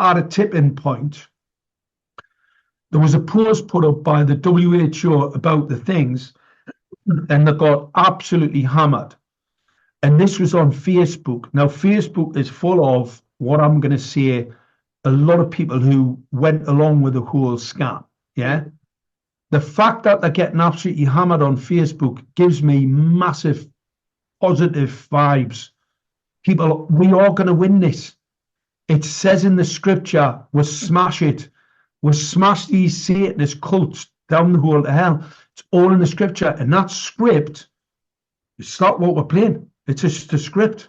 at a tipping point. There was a post put up by the WHO about the things, and they got absolutely hammered. And this was on Facebook. Now, Facebook is full of what I'm going to say, a lot of people who went along with the whole scam. Yeah. The fact that they're getting absolutely hammered on Facebook gives me massive positive vibes. People, we are going to win this. It says in the scripture, we'll smash it. We'll smash these Satanist cults down the hole to hell. It's all in the scripture. And that script, it's not what we're playing. It's just a script.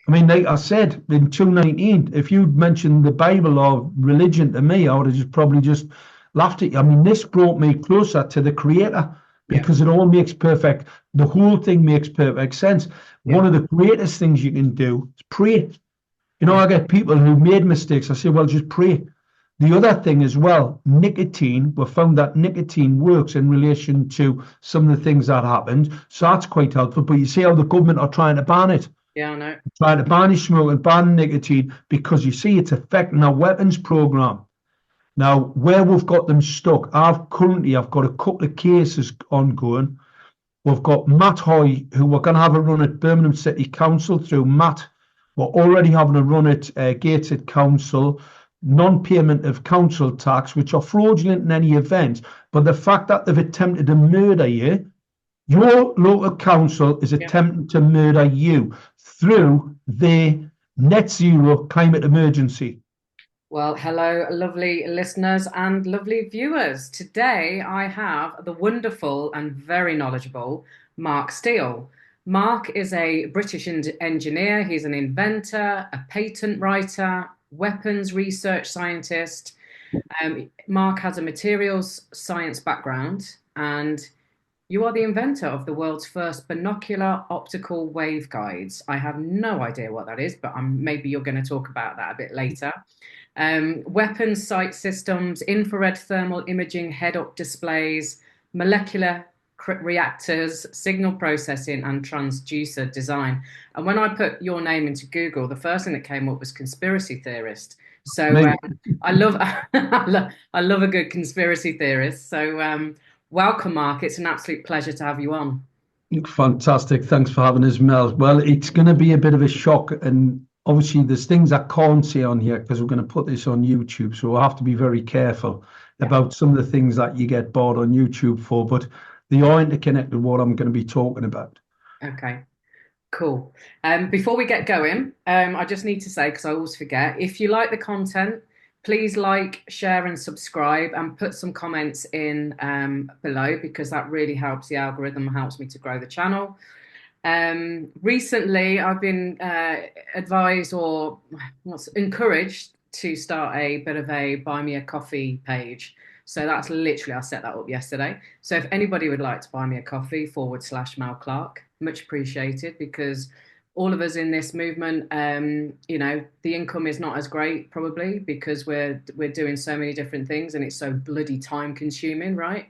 I mean, like I said, in 219, if you'd mentioned the Bible or religion to me, I would have just probably just laughed at you. I mean, this brought me closer to the Creator because it all makes perfect. The whole thing makes perfect sense. One of the greatest things you can do is pray. You know, I get people who made mistakes. I say, well, just pray. The other thing as well, nicotine, we found that nicotine works in relation to some of the things that happened. So that's quite helpful. But you see how the government are trying to ban it. Yeah, I know. Trying to ban smoke and ban nicotine because you see it's affecting our weapons program. Now, where we've got them stuck, I've got a couple of cases ongoing. We've got Matt Hoy, who we're going to have a run at Birmingham City Council through Matt. We're already having a run at Gateshead Council, non-payment of council tax, which are fraudulent in any event. But the fact that they've attempted to murder you, your local council is attempting to murder you through the net zero climate emergency. Well, hello, lovely listeners and lovely viewers. Today I have the wonderful and very knowledgeable Mark Steele. Mark is a British engineer. He's an inventor, a patent writer, weapons research scientist. Mark has a materials science background, and you are the inventor of the world's first binocular optical waveguides. I have no idea what that is, but maybe you're going to talk about that a bit later. Weapons sight systems, infrared thermal imaging head-up displays, molecular reactors, signal processing, and transducer design. And when I put your name into Google, the first thing that came up was conspiracy theorist. So I love I love a good conspiracy theorist. So welcome, Mark. It's an absolute pleasure to have you on. Fantastic. Thanks for having us, Mel. Well, it's going to be a bit of a shock, and obviously there's things I can't say on here because we're going to put this on YouTube, so we'll have to be very careful about some of the things that you get bored on YouTube for, but they are interconnected with what I'm going to be talking about. Okay, cool. Before we get going, I just need to say, because I always forget, if you like the content, please like, share and subscribe, and put some comments in below, because that really helps the algorithm, helps me to grow the channel. Recently, I've been advised or encouraged to start a bit of a buy me a coffee page. So that's literally, I set that up yesterday. So if anybody would like to buy me a coffee, /Mel Clark, much appreciated, because all of us in this movement, you know, the income is not as great probably because we're doing so many different things and it's so bloody time consuming, right?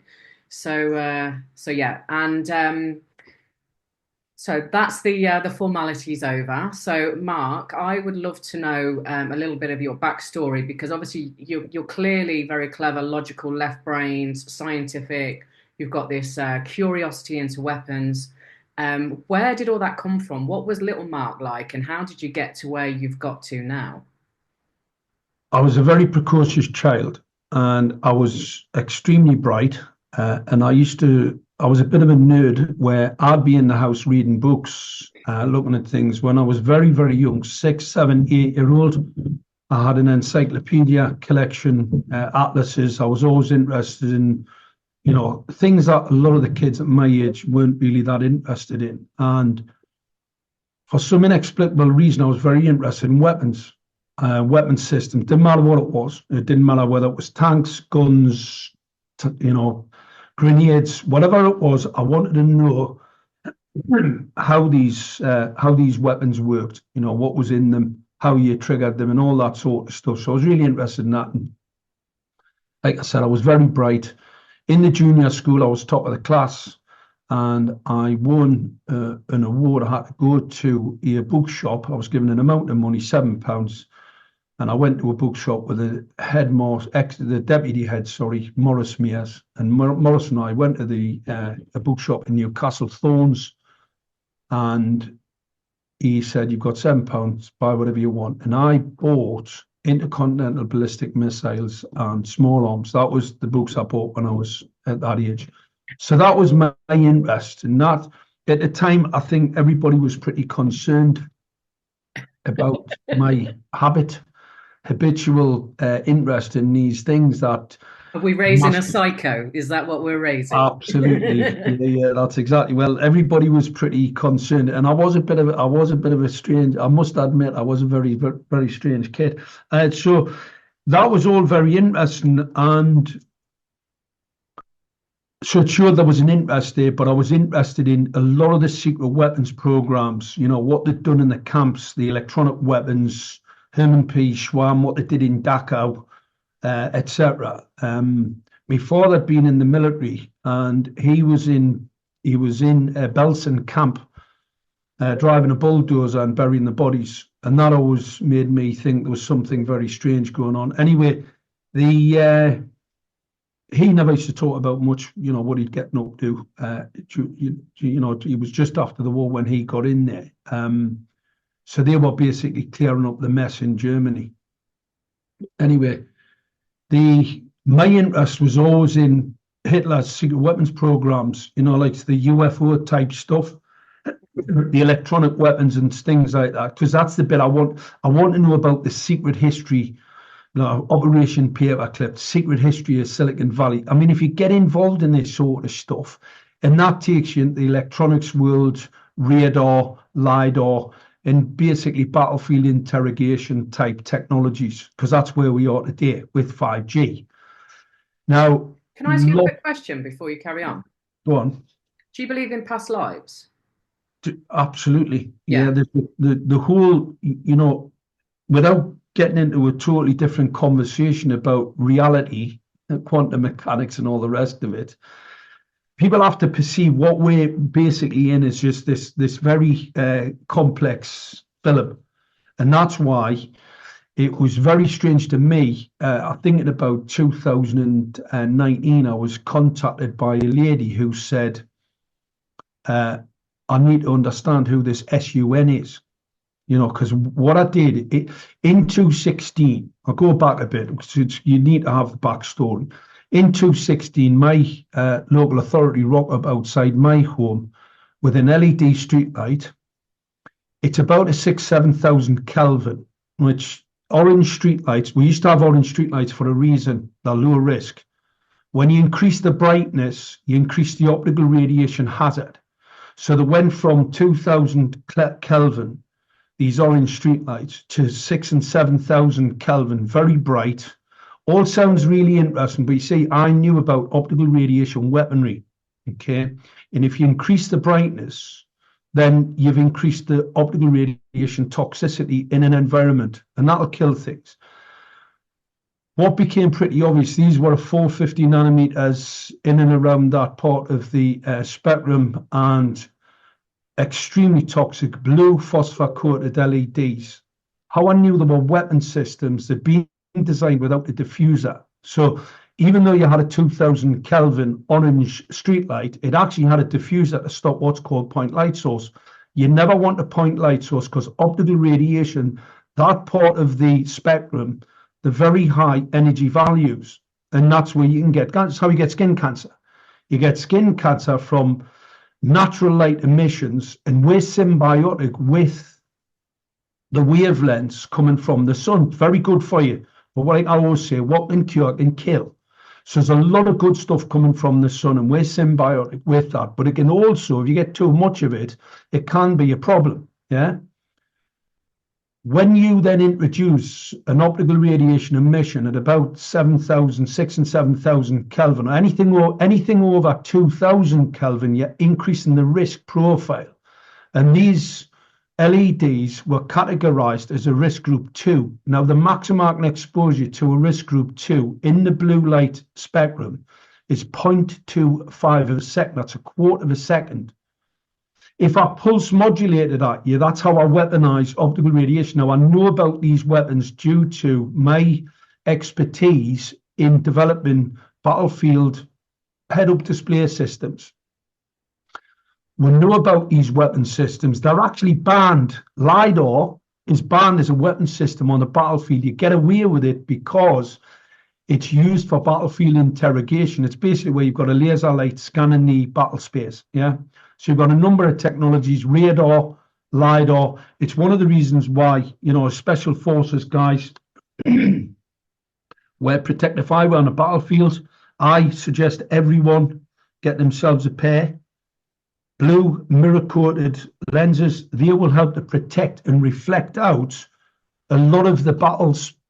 So yeah, and so that's the formalities over. So Mark, I would love to know a little bit of your backstory, because obviously you're clearly very clever, logical, left-brained, scientific. You've got this curiosity into weapons. Where did all that come from? What was little Mark like, and how did you get to where you've got to now? I was a very precocious child, and I was extremely bright, and I was a bit of a nerd where I'd be in the house reading books, looking at things. When I was very, very young, 6, 7, 8-year-old, I had an encyclopedia collection, atlases. I was always interested in, you know, things that a lot of the kids at my age weren't really that interested in. And for some inexplicable reason, I was very interested in weapons, weapons systems. Didn't matter what it was. It didn't matter whether it was tanks, guns, you know, grenades, whatever it was. I wanted to know how these weapons worked, you know, what was in them, how you triggered them, and all that sort of stuff. So I was really interested in that. And like I said, I was very bright. In the junior school, I was top of the class, and I won an award. I had to go to a bookshop. I was given an amount of money, £7, And I went to a bookshop with the the deputy head, sorry, Morris Mears. And Morris and I went to a bookshop in Newcastle, Thorns, and he said, "You've got £7, buy whatever you want." And I bought Intercontinental Ballistic Missiles and Small Arms. That was the books I bought when I was at that age. So that was my interest in that. At the time, I think everybody was pretty concerned about my habitual interest in these things that. Are we raising a psycho? Is that what we're raising? Absolutely. Yeah, that's exactly. Well, everybody was pretty concerned, and I was a bit of a strange. I must admit, I was a very, very, very strange kid. So that was all very interesting, and so it showed there was an interest there. But I was interested in a lot of the secret weapons programs. You know what they'd done in the camps, the electronic weapons, Herman P. Schwamm, what they did in Dachau. Etc. My father had been in the military, and he was in Belsen camp, driving a bulldozer and burying the bodies, and that always made me think there was something very strange going on. Anyway, he never used to talk about much, what he'd getting up to. It was just after the war when he got in there. So they were basically clearing up the mess in Germany. Anyway. My interest was always in Hitler's secret weapons programs, like the UFO type stuff, the electronic weapons and things like that, because that's the bit I want. I want to know about the secret history, Operation Paperclip, secret history of Silicon Valley. I mean, if you get involved in this sort of stuff, and that takes you into the electronics world, radar, LiDAR, and basically battlefield interrogation type technologies, because that's where we are today with 5G. Now, can I ask you a quick question before you carry on? Go on. Do you believe in past lives? Absolutely. Yeah. The whole, without getting into a totally different conversation about reality, quantum mechanics and all the rest of it, people have to perceive what we're basically in is just this very complex film. And that's why it was very strange to me. I think in about 2019, I was contacted by a lady who said, I need to understand who this SUN is. Because what I did, in 2016, I'll go back a bit, because you need to have the backstory. In 2016, my local authority rocked up outside my home with an LED streetlight. It's about a 7,000 Kelvin, which orange streetlights, we used to have orange streetlights for a reason, they're low risk. When you increase the brightness, you increase the optical radiation hazard. So they went from 2,000 Kelvin, these orange streetlights, to 6,000 and 7,000 Kelvin, very bright. All sounds really interesting, but you see, I knew about optical radiation weaponry, okay? And if you increase the brightness, then you've increased the optical radiation toxicity in an environment, and that'll kill things. What became pretty obvious, these were 450 nanometers in and around that part of the spectrum, and extremely toxic blue phosphor-coated LEDs. How I knew there were weapon systems that being designed without a diffuser. So even though you had a 2,000 Kelvin orange streetlight, it actually had a diffuser to stop what's called point light source. You never want a point light source because optical radiation, that part of the spectrum, the very high energy values, and that's where you can get, that's how you get skin cancer. You get skin cancer from natural light emissions, and we're symbiotic with the wavelengths coming from the sun. Very good for you. But what I always say, what can cure can kill. So there's a lot of good stuff coming from the sun, and we're symbiotic with that. But it can also, if you get too much of it, it can be a problem. Yeah. When you then introduce an optical radiation emission at about 7,000, 6,000 and 7,000 Kelvin, or anything over 2,000 Kelvin, you're increasing the risk profile. And these LEDs were categorized as a risk group 2. Now, the maximum exposure to a risk group 2 in the blue light spectrum is 0.25 of a second. That's a quarter of a second. If I pulse modulated at you, that's how I weaponize optical radiation. Now, I know about these weapons due to my expertise in developing battlefield head-up display systems. We know about these weapon systems. They're actually banned. LiDAR is banned as a weapon system on the battlefield. You get away with it because it's used for battlefield interrogation. It's basically where you've got a laser light scanning the battle space. Yeah. So you've got a number of technologies, radar, LiDAR. It's one of the reasons why, special forces guys wear protective eyewear on the battlefield. I suggest everyone get themselves a pair. Blue mirror-coated lenses. They will help to protect and reflect out a lot of the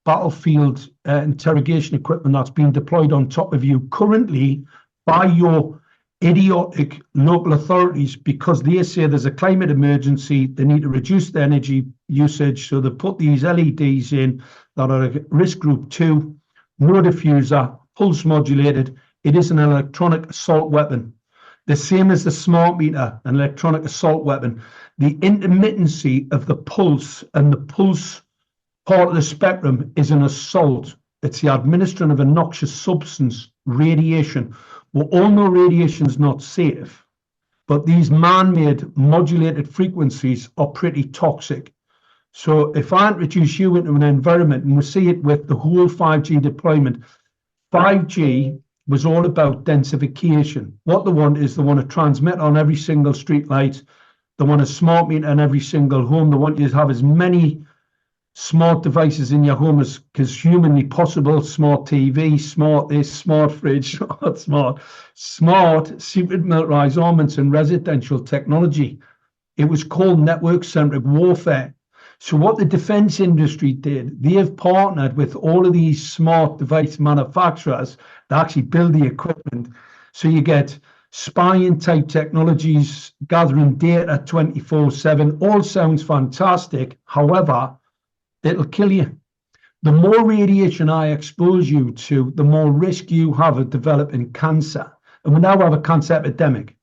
battlefield interrogation equipment that's being deployed on top of you currently by your idiotic local authorities, because they say there's a climate emergency, they need to reduce the energy usage, so they put these LEDs in that are a risk group 2, no diffuser, pulse modulated. It is an electronic assault weapon. The same as the smart meter, an electronic assault weapon. The intermittency of the pulse and the pulse part of the spectrum is an assault. It's the administering of a noxious substance, radiation. We all know radiation is not safe, but these man-made modulated frequencies are pretty toxic. So if I introduce you into an environment, and we see it with the whole 5G deployment, 5G was all about densification. What they want is they want to transmit on every single street light. They want a smart meter in every single home. They want you to have as many smart devices in your home as humanly possible. Smart TV, smart this, smart fridge, smart secret militarized armaments and residential technology. It was called network-centric warfare. So what the defense industry did, they have partnered with all of these smart device manufacturers to actually build the equipment. So you get spying type technologies, gathering data 24/7, all sounds fantastic. However, it'll kill you. The more radiation I expose you to, the more risk you have of developing cancer. And we now have a cancer epidemic.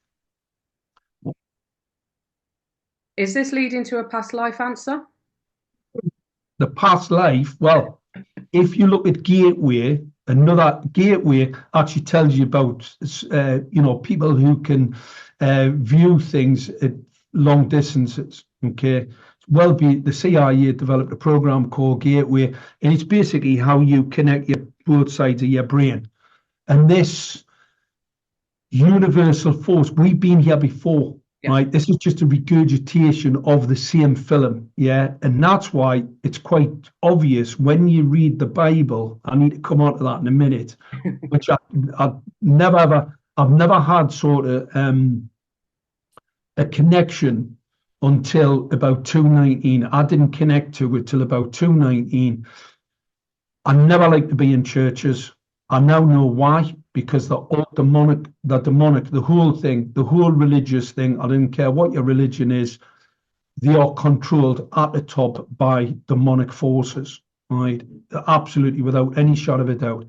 Is this leading to a past life answer? The past life, well, if you look at Gateway, another Gateway actually tells you about, people who can view things at long distances. Okay, the CIA developed a program called Gateway, and it's basically how you connect both sides of your brain. And this universal force, we've been here before. Yeah. Right, this is just a regurgitation of the same film, yeah, and that's why it's quite obvious when you read the Bible. I need to come on to that in a minute, which I've never had sort of a connection until about 219. I didn't connect to it till about 219. I never like to be in churches. I now know why. Because they're all demonic, the whole thing, the whole religious thing, I don't care what your religion is, they are controlled at the top by demonic forces, right? Absolutely, without any shadow of a doubt.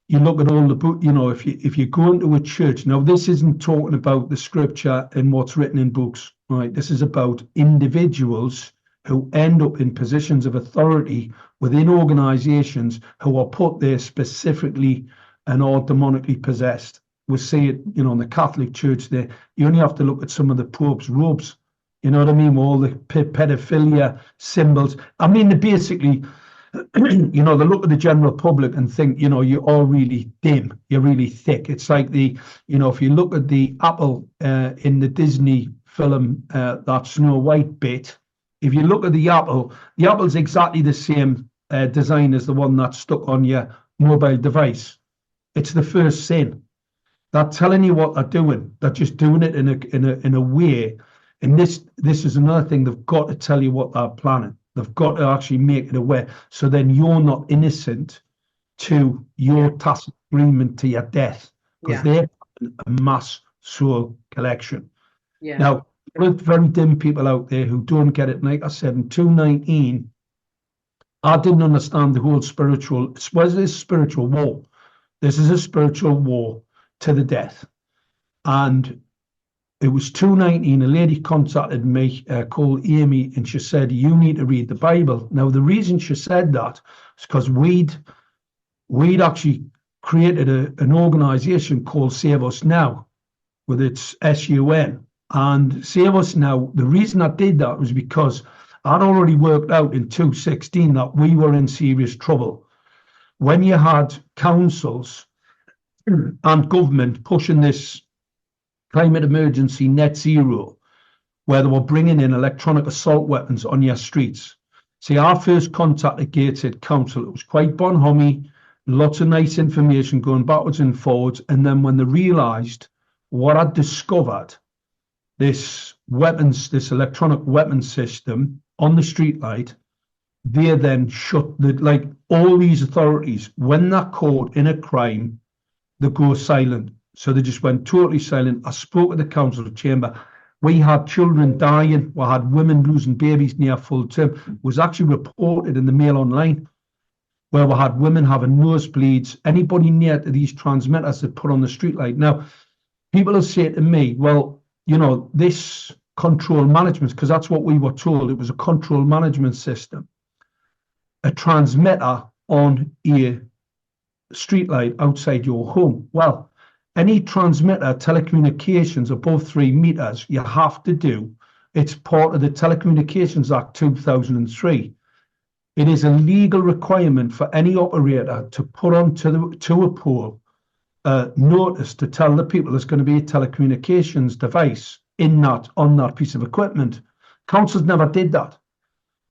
You look at all the book, if you go into a church, now this isn't talking about the scripture and what's written in books, right? This is about individuals who end up in positions of authority within organizations who are put there specifically and are demonically possessed. We see it, in the Catholic Church there. You only have to look at some of the Pope's robes, you know what I mean? All the pedophilia symbols. I mean, they basically, they look at the general public and think, you are really dim, you're really thick. It's like if you look at the apple in the Disney film, that Snow White bit, if you look at the apple's exactly the same design as the one that's stuck on your mobile device. It's the first sin. They're telling you what they're doing. They're just doing it in a way. And this is another thing. They've got to tell you what they're planning. They've got to actually make it aware. So then you're not innocent to your tacit agreement to your death, because they're a mass soul collection. Yeah. Now, there are very dim people out there who don't get it. Like I said, in 219, I didn't understand the whole spiritual war. This is a spiritual war to the death. And it was 2:19. A lady contacted me called Amy, and she said, "You need to read the Bible." Now, the reason she said that is because we'd actually created an organization called Save Us Now, with its SUN. And Save Us Now, the reason I did that was because I'd already worked out in 2016 that we were in serious trouble. When you had councils and government pushing this climate emergency net zero, where they were bringing in electronic assault weapons on your streets. See, our first contact at Gateshead Council, it was quite bonhomie, lots of nice information going backwards and forwards. And then when they realised what I'd discovered, this electronic weapons system on the streetlight, they then shut all these authorities, when they're caught in a crime, they go silent. So they just went totally silent. I spoke at the council chamber. We had children dying. We had women losing babies near full term. It was actually reported in the Mail Online, where we had women having nosebleeds. Anybody near to these transmitters that put on the streetlight. Now, people will say to me, well, this control management, because that's what we were told. It was a control management system, a transmitter on a streetlight outside your home. Well, any transmitter, telecommunications above 3 meters, you have to do. It's part of the Telecommunications Act 2003. It is a legal requirement for any operator to put to a pole notice to tell the people there's going to be a telecommunications device on that piece of equipment. Councils never did that.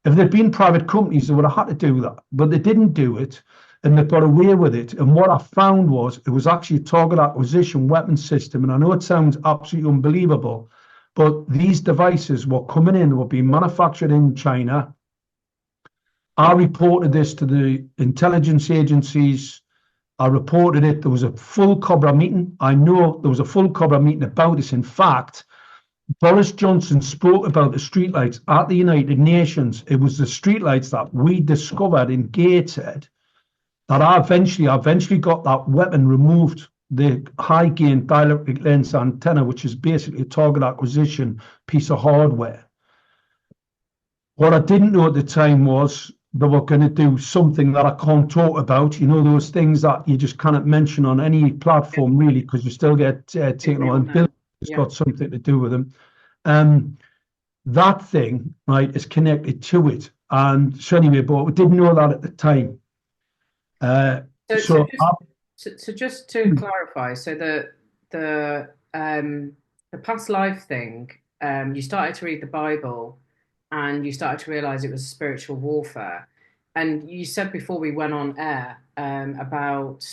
If they'd been private companies, they would have had to do that, but they didn't do it. And they got away with it. And what I found was it was actually a target acquisition weapon system. And I know it sounds absolutely unbelievable, but these devices were coming in, were being manufactured in China. I reported this to the intelligence agencies. I reported it. There was a full Cobra meeting. I know there was a full Cobra meeting about this. In fact, Boris Johnson spoke about the streetlights at the United Nations. It was the streetlights that we discovered in Gateshead that I eventually got that weapon removed, the high gain dielectric lens antenna, which is basically a target acquisition piece of hardware. What I didn't know at the time was they were going to do something that I can't talk about, those things that you just cannot mention on any platform, really, because you still get taken on. Bill has got something to do with them. That thing, right, is connected to it. And so anyway, but we didn't know that at the time. So just to clarify, so the past life thing, you started to read the Bible and you started to realize it was spiritual warfare. And you said before we went on air about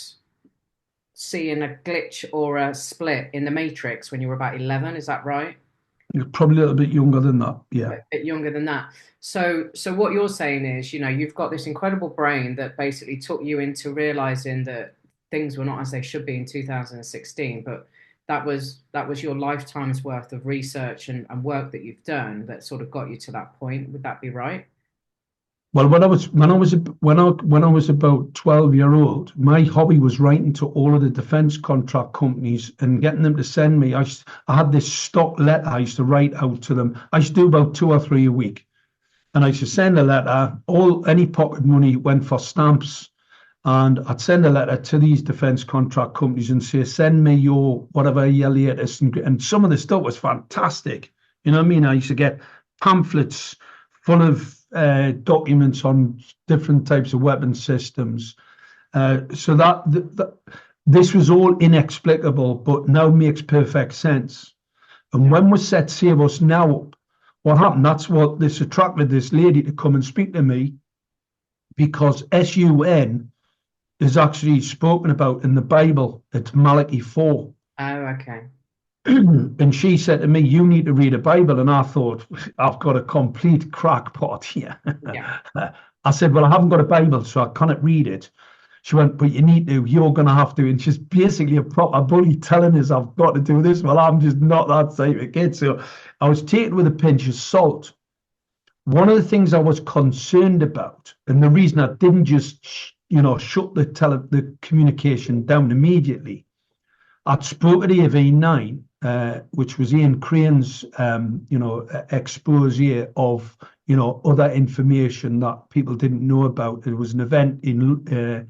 seeing a glitch or a split in the Matrix when you were about 11. Is that right? You're probably a little bit younger than that. Yeah. A bit younger than that. So what you're saying is, you've got this incredible brain that basically took you into realizing that things were not as they should be in 2016, but that was your lifetime's worth of research and work that you've done that sort of got you to that point. Would that be right? Well, when I was about 12-year-old, my hobby was writing to all of the defence contract companies and getting them to send me. I had this stock letter I used to write out to them. I used to do about 2 or 3 a week, and I used to send a letter. Any pocket money went for stamps, and I'd send a letter to these defence contract companies and say, "Send me your whatever your latest." And some of the stuff was fantastic. You know what I mean? I used to get pamphlets full of documents on different types of weapon systems. So that this was all inexplicable, but now makes perfect sense. And when we set Save Us Now up, what happened? That's what this attracted this lady to come and speak to me, because SUN is actually spoken about in the Bible. It's Malachi 4. Oh, okay. And she said to me, "You need to read a Bible." And I thought, I've got a complete crackpot here. Yeah. I said, "Well, I haven't got a Bible, so I cannot read it." She went, "But you need to, you're going to have to." And she's basically a proper bully telling us I've got to do this. Well, I'm just not that type of kid. So I was taken with a pinch of salt. One of the things I was concerned about, and the reason I didn't just, shut the communication down immediately, I'd spoken to AV9, which was Ian Crane's, expose of, other information that people didn't know about. It was an event in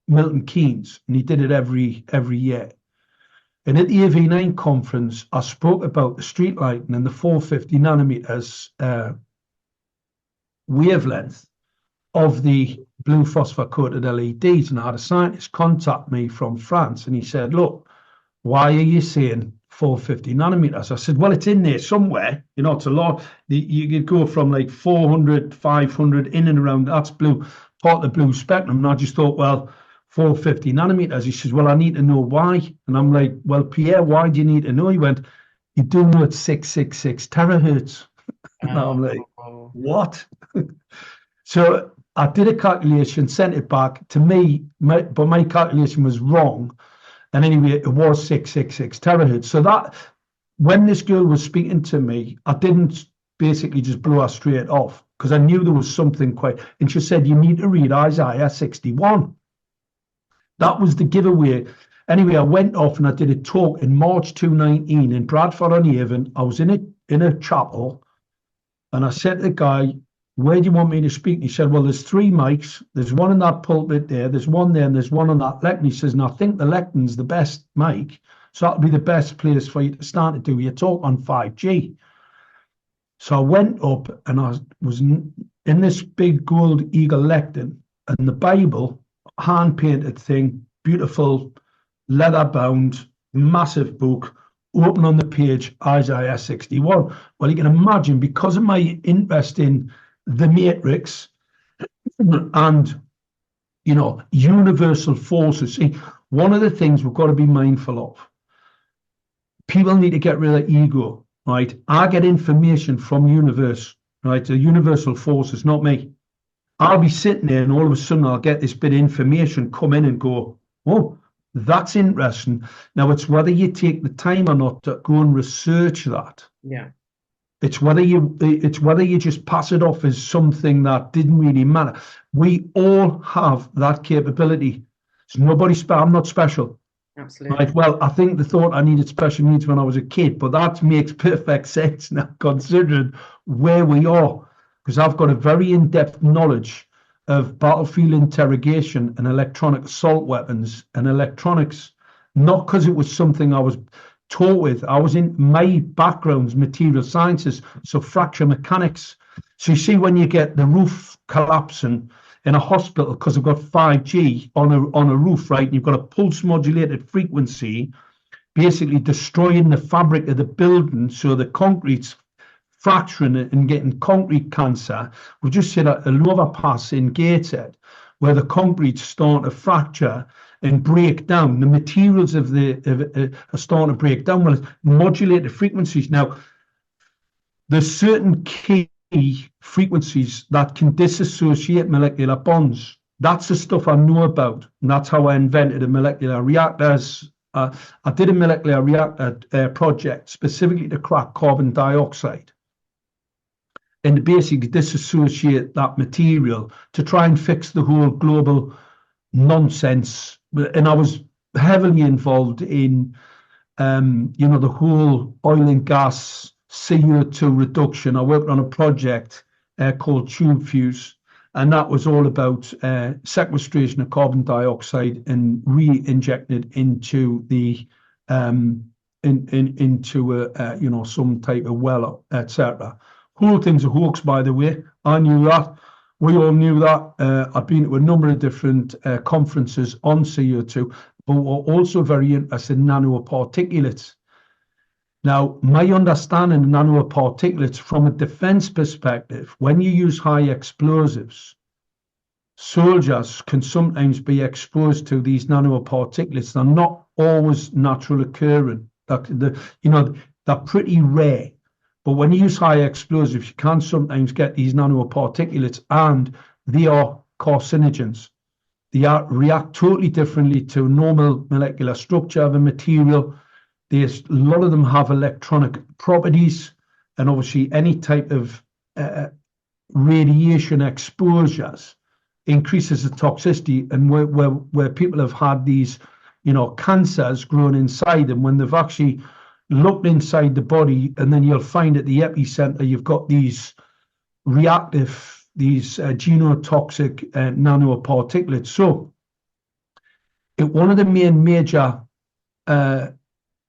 Milton Keynes, and he did it every year. And at the AV9 conference, I spoke about the street lighting and the 450 nanometers wavelength of the blue phosphor coated LEDs. And I had a scientist contact me from France, and he said, look, why are you saying 450 nanometers? I said, well, it's in there somewhere. It's a lot. You could go from like 400, 500 in and around. That's blue, part of the blue spectrum. And I just thought, well, 450 nanometers. He says, well, I need to know why. And I'm like, well, Pierre, why do you need to know? He went, you do know it's 666 terahertz. And I'm like, what? So I did a calculation, sent it back to me, but my calculation was wrong. And anyway, it was 666 terahertz. So that when this girl was speaking to me, I didn't basically just blow her straight off, because I knew there was something quite. And she said, you need to read Isaiah 61. That was the giveaway. Anyway, I went off and I did a talk in March 2019 in Bradford-on-Avon. I was in a chapel, and I said to the guy, where do you want me to speak? And he said, well, there's 3 mics. There's one in that pulpit there. There's one there, and there's one on that lectern. He says, and I think the lectern's the best mic. So that'll be the best place for you to start to do your talk on 5G. So I went up, and I was in this big gold eagle lectern, and the Bible, hand-painted thing, beautiful, leather-bound, massive book, open on the page, Isaiah 61. Well, you can imagine, because of my interest in the matrix and, universal forces. See, one of the things we've got to be mindful of, people need to get rid of ego, right? I get information from universe, right? The universal forces, not me. I'll be sitting there, and all of a sudden I'll get this bit of information come in and go, oh, that's interesting. Now, it's whether you take the time or not to go and research that. Yeah. It's whether you just pass it off as something that didn't really matter. We all have that capability. So I'm not special. Absolutely. Right. Well, I think they thought I needed special needs when I was a kid, but that makes perfect sense now, considering where we are. Because I've got a very in-depth knowledge of battlefield interrogation and electronic assault weapons and electronics, not because it was something I was taught with. I was in my background's material sciences, so fracture mechanics. So you see, when you get the roof collapsing in a hospital because they've got 5G on a roof, right, and you've got a pulse modulated frequency basically destroying the fabric of the building, so the concrete's fracturing it and getting concrete cancer. We just hit a overpass in Gateshead where the concrete's starting to fracture and break down. The materials are starting to break down. Well, it's modulated frequencies. Now, there's certain key frequencies that can disassociate molecular bonds. That's the stuff I know about, and that's how I invented a molecular reactor. I did a molecular reactor project specifically to crack carbon dioxide and basically disassociate that material to try and fix the whole global nonsense. And I was heavily involved in, the whole oil and gas CO2 reduction. I worked on a project called Tube Fuse, and that was all about sequestration of carbon dioxide and re-injecting it into the into some type of well, etc. Whole thing's a hoax, by the way. I knew that. We all knew that. I've been to a number of different conferences on CO2, but we're also very interested in nanoparticulates. Now, my understanding of nanoparticulates from a defense perspective, when you use high explosives, soldiers can sometimes be exposed to these nanoparticulates. They're not always natural occurring. They're pretty rare. But when you use high explosives, you can sometimes get these nanoparticulates, and they are carcinogens. They react totally differently to normal molecular structure of a material. A lot of them have electronic properties, and obviously any type of radiation exposures increases the toxicity. And where people have had these cancers growing inside them, when they've actually looked inside the body, and then you'll find at the epicenter you've got these genotoxic nanoparticulates. So at one of the major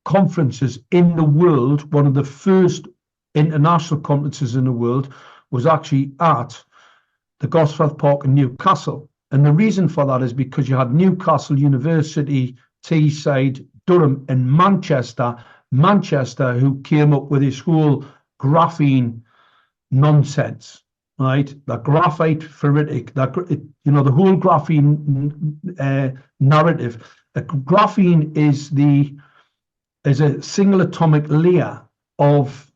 conferences in the world, one of the first international conferences in the world, was actually at the Gosforth Park in Newcastle. And the reason for that is because you had Newcastle University, Teesside, Durham, and Manchester, who came up with this whole graphene nonsense, right? The graphite ferritic, the whole graphene narrative. Graphene is a single atomic layer of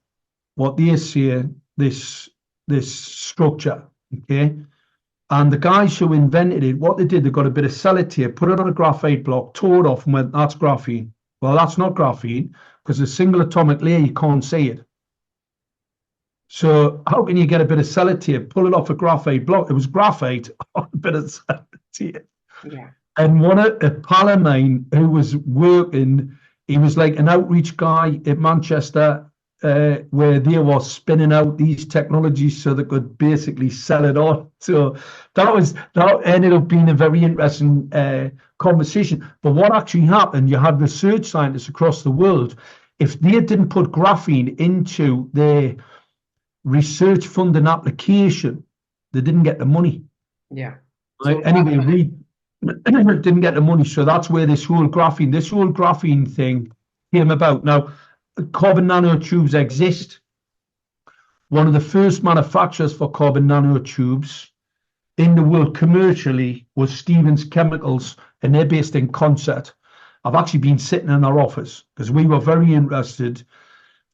what they say this structure, okay? And the guys who invented it, what they did, they got a bit of sellotape, put it on a graphite block, tore it off, and went, that's graphene. Well, that's not graphene, because a single atomic layer, you can't see it. So how can you get a bit of sellotape, pull it off a graphite block? It was graphite on a bit of sellotape. Yeah. And a pal of mine who was working, he was like an outreach guy at Manchester, where they were spinning out these technologies so they could basically sell it on. So that ended up being a very interesting conversation. But what actually happened, you had research scientists across the world, if they didn't put graphene into their research funding application, they didn't get the money. Yeah. Right? Anyway, we didn't get the money. So that's where this whole graphene thing came about. Now, carbon nanotubes exist. One of the first manufacturers for carbon nanotubes in the world commercially was Stevens Chemicals, and they're based in Consett. I've actually been sitting in our office because we were very interested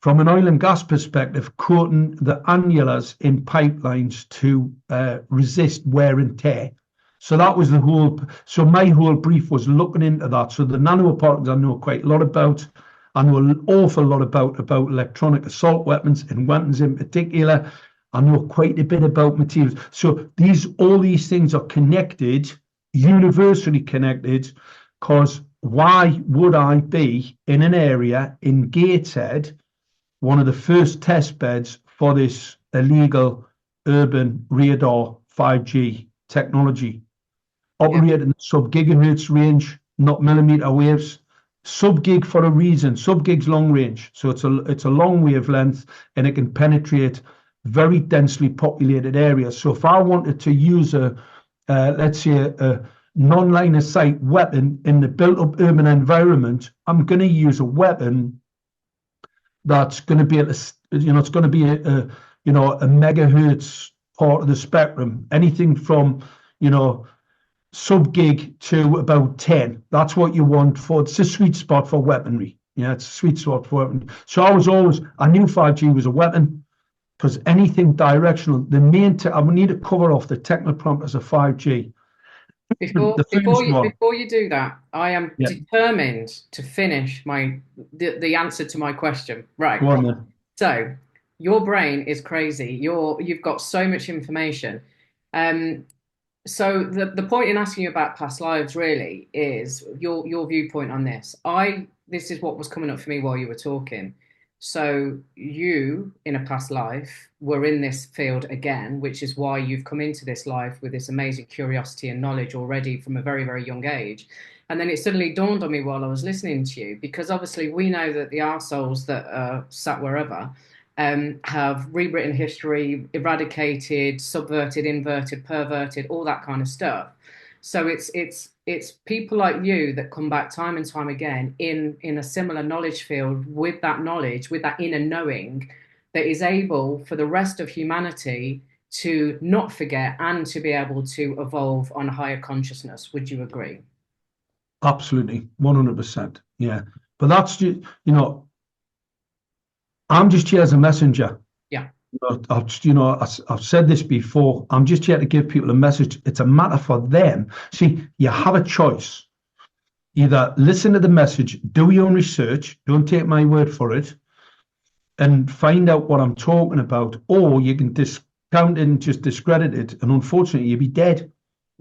from an oil and gas perspective, coating the annulars in pipelines to resist wear and tear. So that was my whole brief was looking into that. So the nanoparticles I know quite a lot about. I know an awful lot about electronic assault weapons and weapons in particular. I know quite a bit about materials. So all these things are connected, universally connected, because why would I be in an area in Gateshead, one of the first test beds for this illegal urban radar 5G technology, operated in the sub-gigahertz range, not millimeter waves. Sub-gig for a reason. Sub-gig's long range, so it's a long wavelength, and it can penetrate very densely populated areas. So if I wanted to use let's say a non-line of sight weapon in the built-up urban environment, I'm going to use a weapon that's going to be it's going to be a megahertz part of the spectrum, anything from sub-gig to about 10. That's what you want it's a sweet spot for weaponry. Yeah, it's a sweet spot for weaponry. So I knew 5G was a weapon, because anything directional, I need to cover off the technical parameters of 5G. Before you do that, I am determined to finish the answer to my question. Right. Go on, then. So your brain is crazy. You've got so much information. So the point in asking you about past lives really is your viewpoint on this. This is what was coming up for me while you were talking. So you, in a past life, were in this field again, which is why you've come into this life with this amazing curiosity and knowledge already from a very, very young age. And then it suddenly dawned on me while I was listening to you, because obviously we know that the arseholes that are sat wherever have rewritten history, eradicated, subverted, inverted, perverted, all that kind of stuff. So it's people like you that come back time and time again in a similar knowledge field with that knowledge, with that inner knowing, that is able for the rest of humanity to not forget and to be able to evolve on a higher consciousness. Would you agree? Absolutely, 100%. Yeah, but that's just, I'm just here as a messenger. Yeah. I've said this before. I'm just here to give people a message. It's a matter for them. See, you have a choice. Either listen to the message, do your own research, don't take my word for it, and find out what I'm talking about, or you can discount it and just discredit it, and unfortunately, you'll be dead.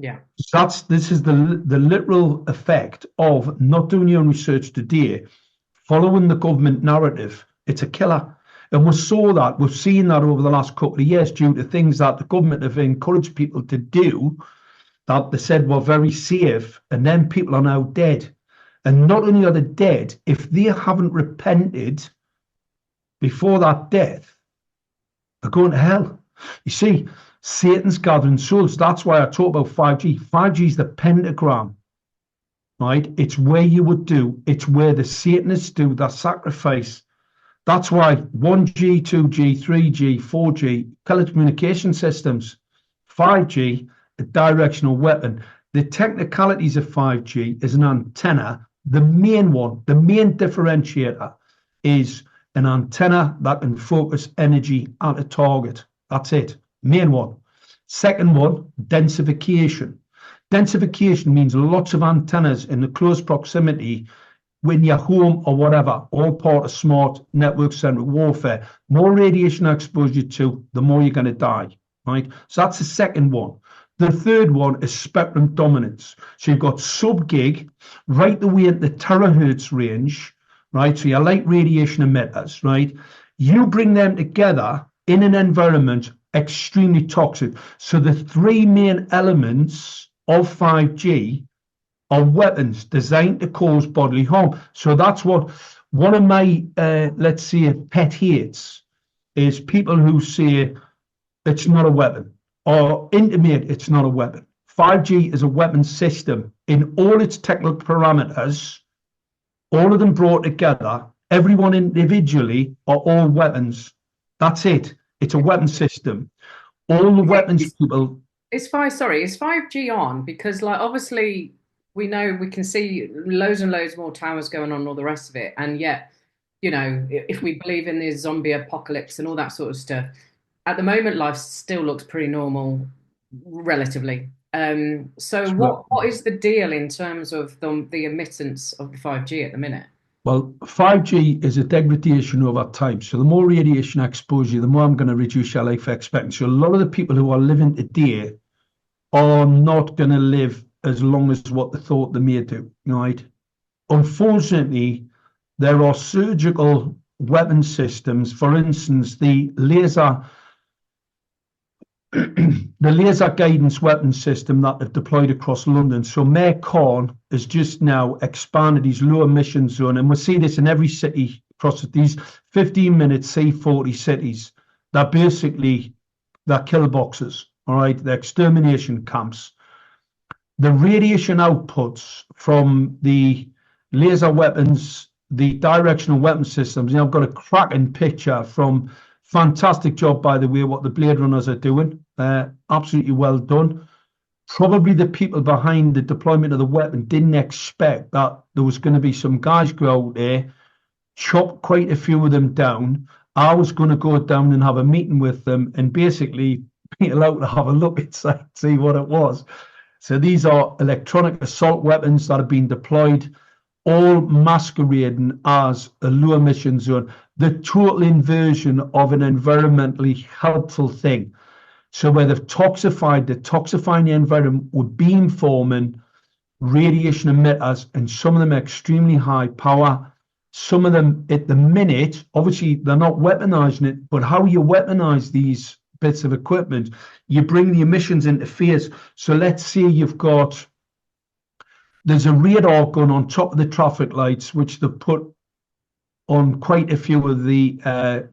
Yeah. So this is the literal effect of not doing your own research today, following the government narrative. It's a killer. And we've seen that over the last couple of years due to things that the government have encouraged people to do that they said were very safe, and then people are now dead. And not only are they dead, if they haven't repented before that death, they're going to hell. You see, Satan's gathering souls. That's why I talk about 5G. 5G is the pentagram, right? It's where you would do, it's where the Satanists do their sacrifice. That's why 1G, 2G, 3G, 4G, telecommunication systems, 5G, a directional weapon. The technicalities of 5G is an antenna. The main one, the main differentiator is an antenna that can focus energy at a target. That's it. Main one. Second one, densification. Densification means lots of antennas in the close proximity when you're home or whatever, all part of smart network-centric warfare. More radiation exposure to, the more you're going to die, right? So that's the second one. The third one is spectrum dominance. So you've got sub-gig, right the way at the terahertz range, right? So your light radiation emitters, right? You bring them together in an environment extremely toxic. So the three main elements of 5G are weapons designed to cause bodily harm. So that's what one of my, let's say, pet hates is people who say it's not a weapon or intimate it's not a weapon. 5G is a weapon system in all its technical parameters, all of them brought together, everyone individually are all weapons. That's it. It's a weapon system. All the weapons people. Is 5G on? Because like obviously we know we can see loads and loads more towers going on and all the rest of it. And yet, you know, if we believe in the zombie apocalypse and all that sort of stuff, at the moment life still looks pretty normal, relatively. So what is the deal in terms of the emittance of the 5G at the minute? Well, 5G is a degradation over time. So the more radiation exposure, the more I'm going to reduce your life expectancy. So a lot of the people who are living today are not going to live as long as what they thought they may do, right? Unfortunately, there are surgical weapon systems. For instance, the laser guidance weapon system that they've deployed across London. So Mayor Khan has just now expanded his low emission zone, and we'll see this in every city across these 15-minute C40 cities. They're basically kill boxes, all right? They're extermination camps. The radiation outputs from the laser weapons, the directional weapon systems, I've got a cracking picture from, fantastic job, by the way, what the Blade Runners are doing. Absolutely well done. Probably the people behind the deployment of the weapon didn't expect that there was going to be some guys go out there, chop quite a few of them down. I was going to go down and have a meeting with them and basically be allowed to have a look inside, see what it was. So these are electronic assault weapons that have been deployed, all masquerading as a low emission zone, the total inversion of an environmentally helpful thing. So where they've toxifying the environment with beamforming, radiation emitters, and some of them extremely high power. Some of them at the minute, obviously they're not weaponizing it, but how you weaponize these bits of equipment, you bring the emissions into phase. So let's say there's a radar gun on top of the traffic lights, which they put on quite a few of the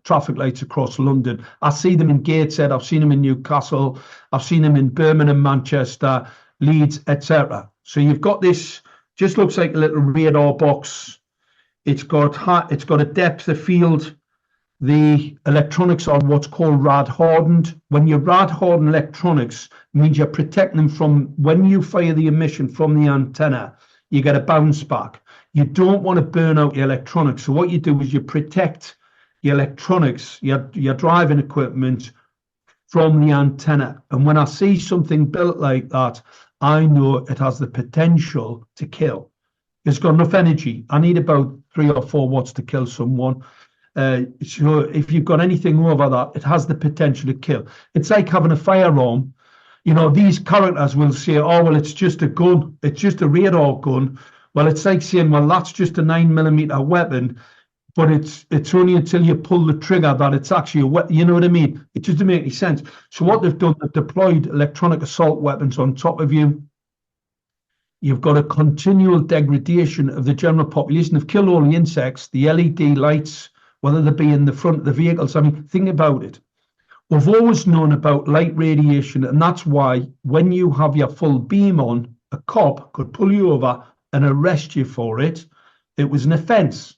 traffic lights across London. I see them in Gateshead, I've seen them in Newcastle, I've seen them in Birmingham, Manchester, Leeds, etc. So you've got this, just looks like a little radar box. It's got a depth of field. The electronics are what's called rad hardened. When you rad harden electronics, it means you're protecting them from, when you fire the emission from the antenna, you get a bounce back. You don't want to burn out your electronics. So what you do is you protect your electronics, your driving equipment from the antenna. And when I see something built like that, I know it has the potential to kill. It's got enough energy. I need about 3 or 4 watts to kill someone. So if you've got anything over that, it has the potential to kill. It's like having a firearm. you know, these characters will say, oh, well, it's just a gun. It's just a radar gun. Well, it's like saying, well, that's just a 9mm weapon, but it's only until you pull the trigger that it's actually a weapon. You know what I mean? It just doesn't make any sense. So what they've done, they've deployed electronic assault weapons on top of you. You've got a continual degradation of the general population. They've killed all the insects, the LED lights, whether they be in the front of the vehicles. I mean, think about it. We've always known about light radiation, and that's why when you have your full beam on, a cop could pull you over and arrest you for it. It was an offence.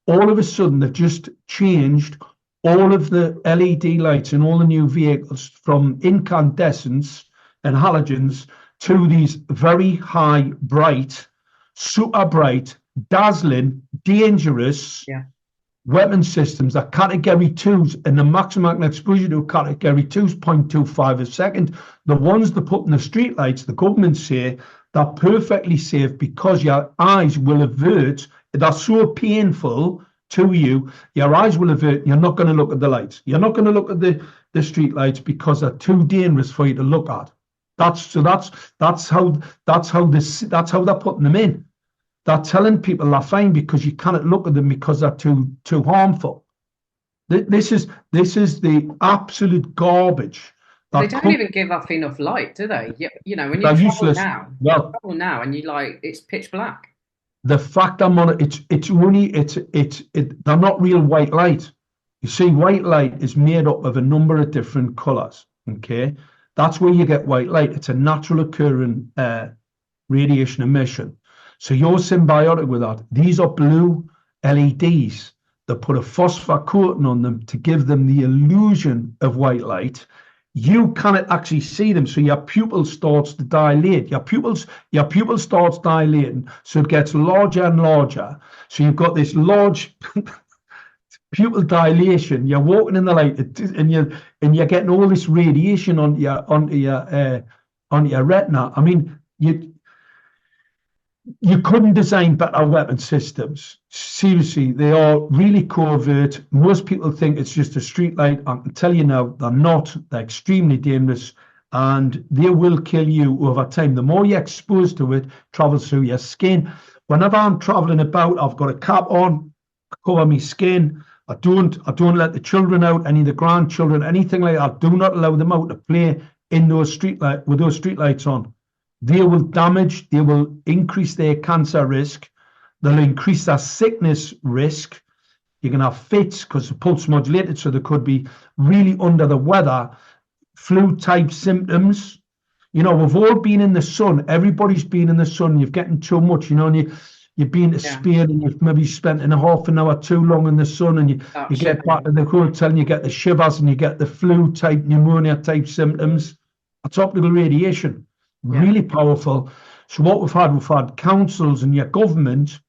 All of a sudden, they've just changed all of the LED lights in all the new vehicles from incandescents and halogens to these very high, bright, super bright, dazzling, dangerous weapon systems that category 2s, and the maximum exposure to category 2 is 0.25 a second. The ones they put in the streetlights, the government say they're perfectly safe because your eyes will avert. They're so painful to you, your eyes will avert. You're not going to look at the lights. You're not going to look at the street lights because they're too dangerous for you to look at. That's how they're putting them in. They're telling people they're fine because you cannot look at them because they're too harmful. This is the absolute garbage. They don't even give off enough light, do they? You know, when you travel now, and you like, it's pitch black. The fact I'm on it, they're not real white light. You see, white light is made up of a number of different colours. Okay, that's where you get white light. It's a natural occurring radiation emission. So you're symbiotic with that. These are blue LEDs. They put a phosphor coating on them to give them the illusion of white light. You cannot actually see them, so your pupil starts to dilate. Your pupil starts dilating, so it gets larger and larger. So you've got this large pupil dilation. You're walking in the light, and you're getting all this radiation onto your retina. I mean, you couldn't design better weapon systems. Seriously, they are really covert. Most people think it's just a street light. I can tell you now, they're not. They're extremely dangerous, and they will kill you over time. The more you're exposed to it, travels through your skin. Whenever I'm traveling about, I've got a cap on, cover my skin. I don't let the children out, any of the grandchildren, anything like that. I do not allow them out to play in those with those street lights on. They will damage, they will increase their cancer risk, they'll increase their sickness risk. You can have fits because they're pulse modulated, so they could be really under the weather, flu-type symptoms. You know, we've all been in the sun. Everybody's been in the sun. You've getting too much, you know, and you've been to Spain and you've maybe spent in a half an hour too long in the sun, and you get back to the hotel and you get the shivers and you get the flu-type, pneumonia-type symptoms. That's optical radiation. Really powerful. So what we've had councils and your government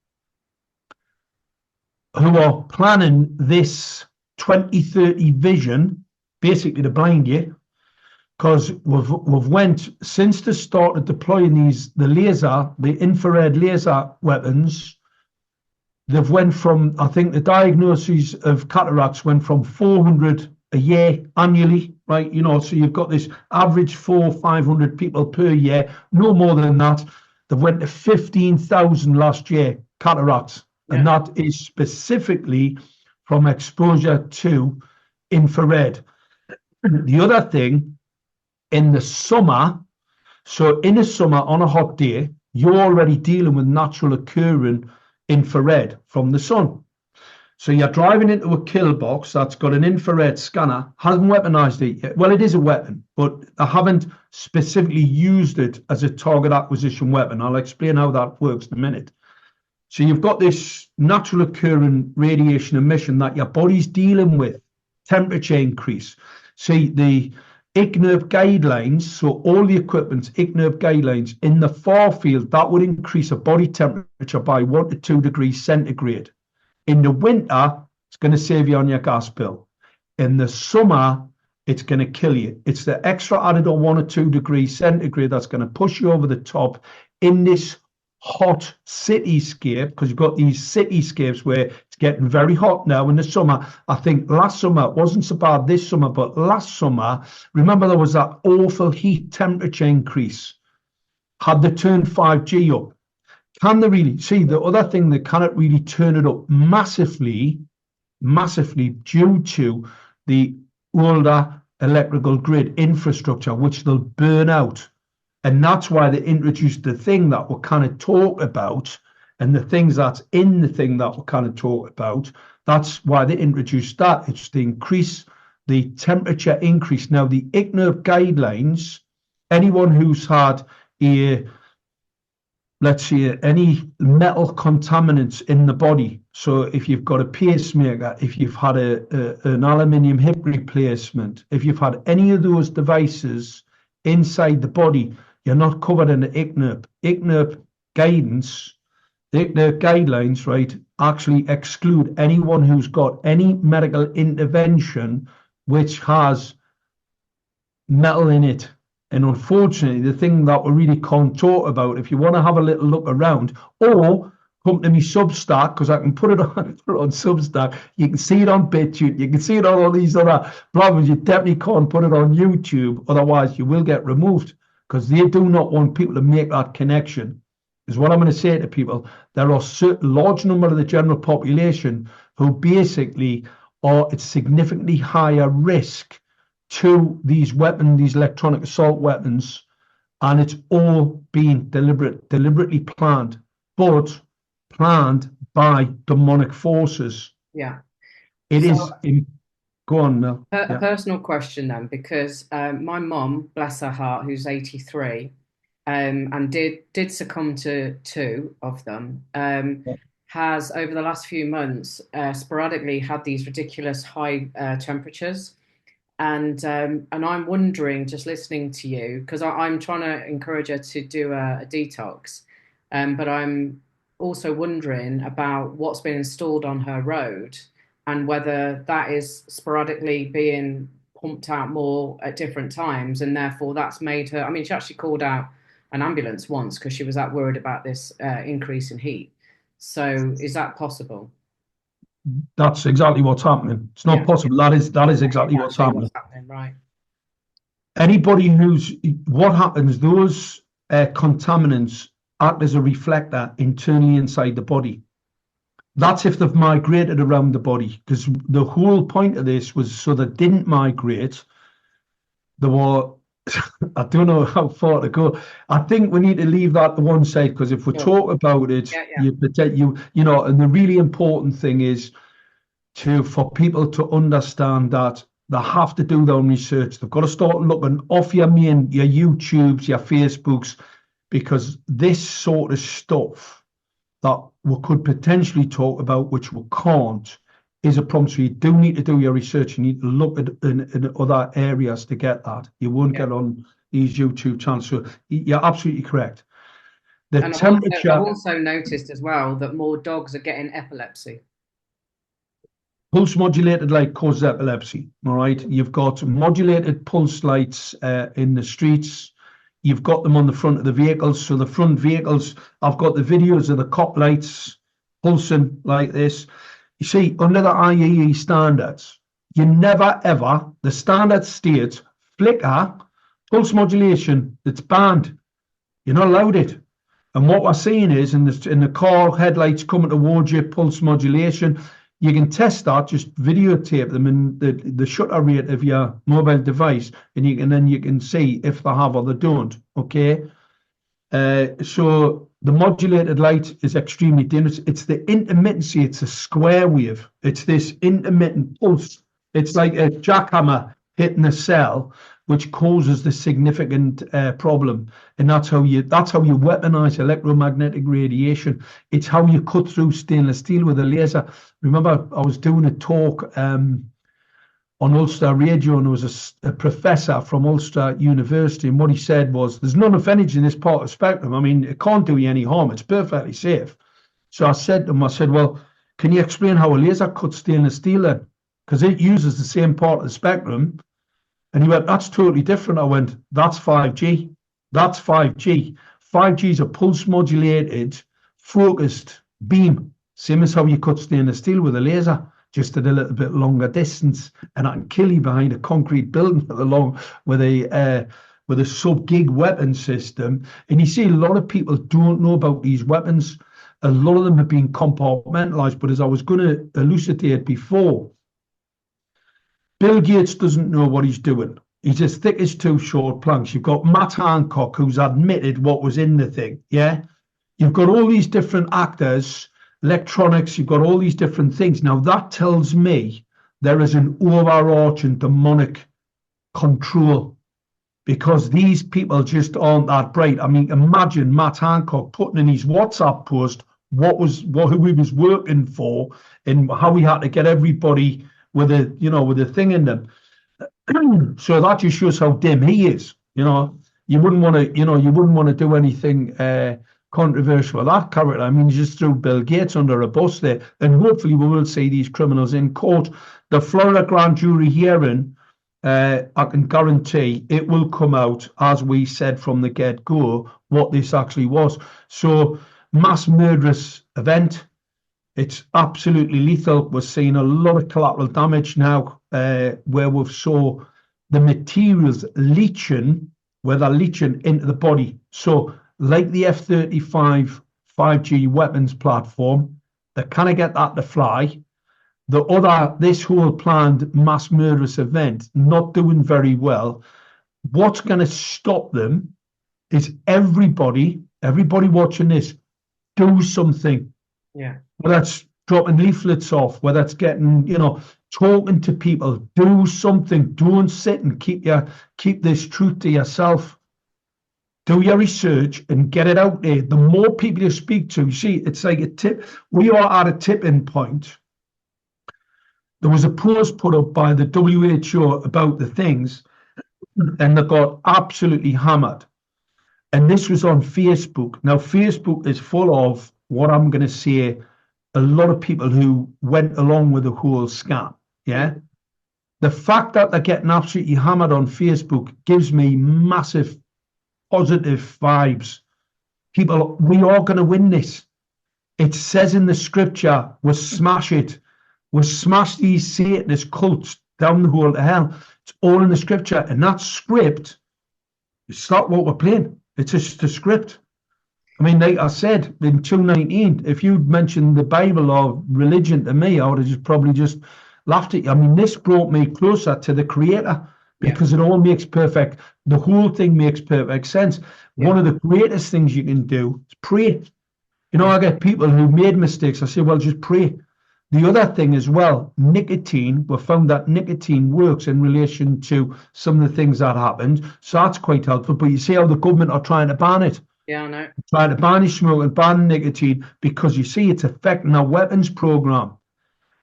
who are planning this 2030 vision, basically to blind you, because we've went since they started deploying the infrared laser weapons. They've went from, I think the diagnoses of cataracts went from 400 a year annually, right? You know, so you've got this average 400-500 people per year, no more than that. They went to 15,000 last year, cataracts, and that is specifically from exposure to infrared. The other thing, in the summer, so in the summer on a hot day, you're already dealing with natural occurring infrared from the sun. So you're driving into a kill box that's got an infrared scanner, hasn't weaponized it yet. Well, it is a weapon, but I haven't specifically used it as a target acquisition weapon. I'll explain how that works in a minute. So you've got this natural occurring radiation emission that your body's dealing with, temperature increase. See, the ICNIRP guidelines, so all the equipment's ICNIRP guidelines, in the far field, that would increase a body temperature by 1 to 2 degrees centigrade. In the winter, it's going to save you on your gas bill. In the summer, it's going to kill you. It's the extra added on 1 or 2 degrees centigrade that's going to push you over the top in this hot cityscape, because you've got these cityscapes where it's getting very hot now in the summer. I think last summer it wasn't so bad this summer, but last summer, remember there was that awful heat temperature increase. Had they turned 5G up? Can they really see the other thing? They cannot really turn it up massively due to the older electrical grid infrastructure, which they'll burn out. And that's why they introduced the thing that we're kind of talk about, and the things that's in the thing that we're kind of talk about. That's why they introduced that. It's to increase the temperature increase. Now, the ICNIRP guidelines, anyone who's had let's say any metal contaminants in the body. So if you've got a pacemaker, if you've had an aluminium hip replacement, if you've had any of those devices inside the body, you're not covered in the ICNIRP. ICNIRP guidance, the ICNIRP guidelines, right, actually exclude anyone who's got any medical intervention which has metal in it. And unfortunately, the thing that we really can't talk about, if you want to have a little look around, or come to me Substack, because I can put it on Substack, you can see it on BitChute, you can see it on all these other blogs, you definitely can't put it on YouTube, otherwise you will get removed, because they do not want people to make that connection. Is what I'm going to say to people. There are a large number of the general population who basically are at significantly higher risk to these weapons, these electronic assault weapons, and it's all being deliberately planned, but planned by demonic forces. Yeah. It so, is. Go on, Mel. A personal question then, because my mum, bless her heart, who's 83, and did succumb to two of them, has over the last few months sporadically had these ridiculous high temperatures. And I'm wondering, just listening to you, because I'm trying to encourage her to do a detox, but I'm also wondering about what's been installed on her road and whether that is sporadically being pumped out more at different times, and therefore that's made her. I mean, she actually called out an ambulance once because she was that worried about this increase in heat. So, is that possible? That's exactly what's happening. It's not possible. That is exactly what's happening. Right. Anybody what happens, those contaminants act as a reflector internally inside the body. That's if they've migrated around the body, because the whole point of this was so they didn't migrate. There were, I don't know how far to go. I think we need to leave that to one side, because if we talk about it, you know, and the really important thing is for people to understand that they have to do their own research. They've got to start looking off your YouTubes, your Facebooks, because this sort of stuff that we could potentially talk about, which we can't, is a problem. So you do need to do your research. You need to look at in other areas to get that. You won't get on these YouTube channels. So you're absolutely correct. The temperature. I've also noticed as well that more dogs are getting epilepsy. Pulse modulated light causes epilepsy. All right. You've got modulated pulse lights in the streets. You've got them on the front of the vehicles. So the front vehicles, I've got the videos of the cop lights pulsing like this. You see, under the IEE standards, you never ever, the standard states, flicker, pulse modulation, it's banned. You're not allowed it. And what we're seeing is in the car headlights coming towards you, pulse modulation. You can test that, just videotape them in the shutter rate of your mobile device, and then you can see if they have or they don't. Okay. So the modulated light is extremely dangerous. It's the intermittency. It's a square wave. It's this intermittent pulse. It's like a jackhammer hitting a cell, which causes the significant problem. And that's how you weaponize electromagnetic radiation. It's how you cut through stainless steel with a laser. Remember, I was doing a talk on Ulster Radio, and there was a professor from Ulster University, and what he said was, there's none of energy in this part of the spectrum. I mean, it can't do you any harm. It's perfectly safe. So I said to him, well, can you explain how a laser cuts stainless steel then? Because it uses the same part of the spectrum. And he went, that's totally different. I went, that's 5G. That's 5G. 5G is a pulse modulated, focused beam. Same as how you cut stainless steel with a laser, just at a little bit longer distance, and I can kill you behind a concrete building with a sub-gig weapon system. And you see, a lot of people don't know about these weapons. A lot of them have been compartmentalized, but as I was going to elucidate before, Bill Gates doesn't know what he's doing. He's as thick as two short planks. You've got Matt Hancock, who's admitted what was in the thing, yeah? You've got all these different actors, electronics, you've got all these different things. Now, that tells me there is an overarching demonic control, because these people just aren't that bright. I mean, imagine Matt Hancock putting in his WhatsApp post who he was working for and how he had to get everybody with a thing in them. So that just shows how dim he is. You wouldn't want to do anything controversial with that character. I mean, you just threw Bill Gates under a bus there, and hopefully we will see these criminals in court. The Florida grand jury hearing, I can guarantee it will come out, as we said from the get-go, what this actually was. So, mass murderous event. It's absolutely lethal. We're seeing a lot of collateral damage now, where we've saw the materials leaching, where they're leaching into the body. So, like the F-35 5G weapons platform, they kind of get that to fly. This whole planned mass murderous event, not doing very well. What's going to stop them is everybody watching this, do something. Yeah. Whether that's dropping leaflets off, whether it's getting, talking to people, do something. Don't sit and keep this truth to yourself. Do your research and get it out there. The more people you speak to, you see, it's like a tip. We are at a tipping point. There was a post put up by the WHO about the things, and they got absolutely hammered. And this was on Facebook. Now, Facebook is full of what I'm going to say, a lot of people who went along with the whole scam. Yeah. The fact that they're getting absolutely hammered on Facebook gives me massive positive vibes. People, we are going to win this. It says in the scripture, we'll smash it. We'll smash these Satanist cults down the hole to hell. It's all in the scripture. And that script, it's not what we're playing. It's just a script. I mean, like I said, in 2:19, if you'd mentioned the Bible or religion to me, I would have probably just laughed at you. I mean, this brought me closer to the Creator, because it all makes perfect. The whole thing makes perfect sense. Yeah. One of the greatest things you can do is pray. I get people who made mistakes. I say, well, just pray. The other thing as well, nicotine, we found that nicotine works in relation to some of the things that happened. So that's quite helpful. But you see how the government are trying to ban it. Yeah, I know. Trying to ban smoke and ban nicotine, because you see it's affecting our weapons program.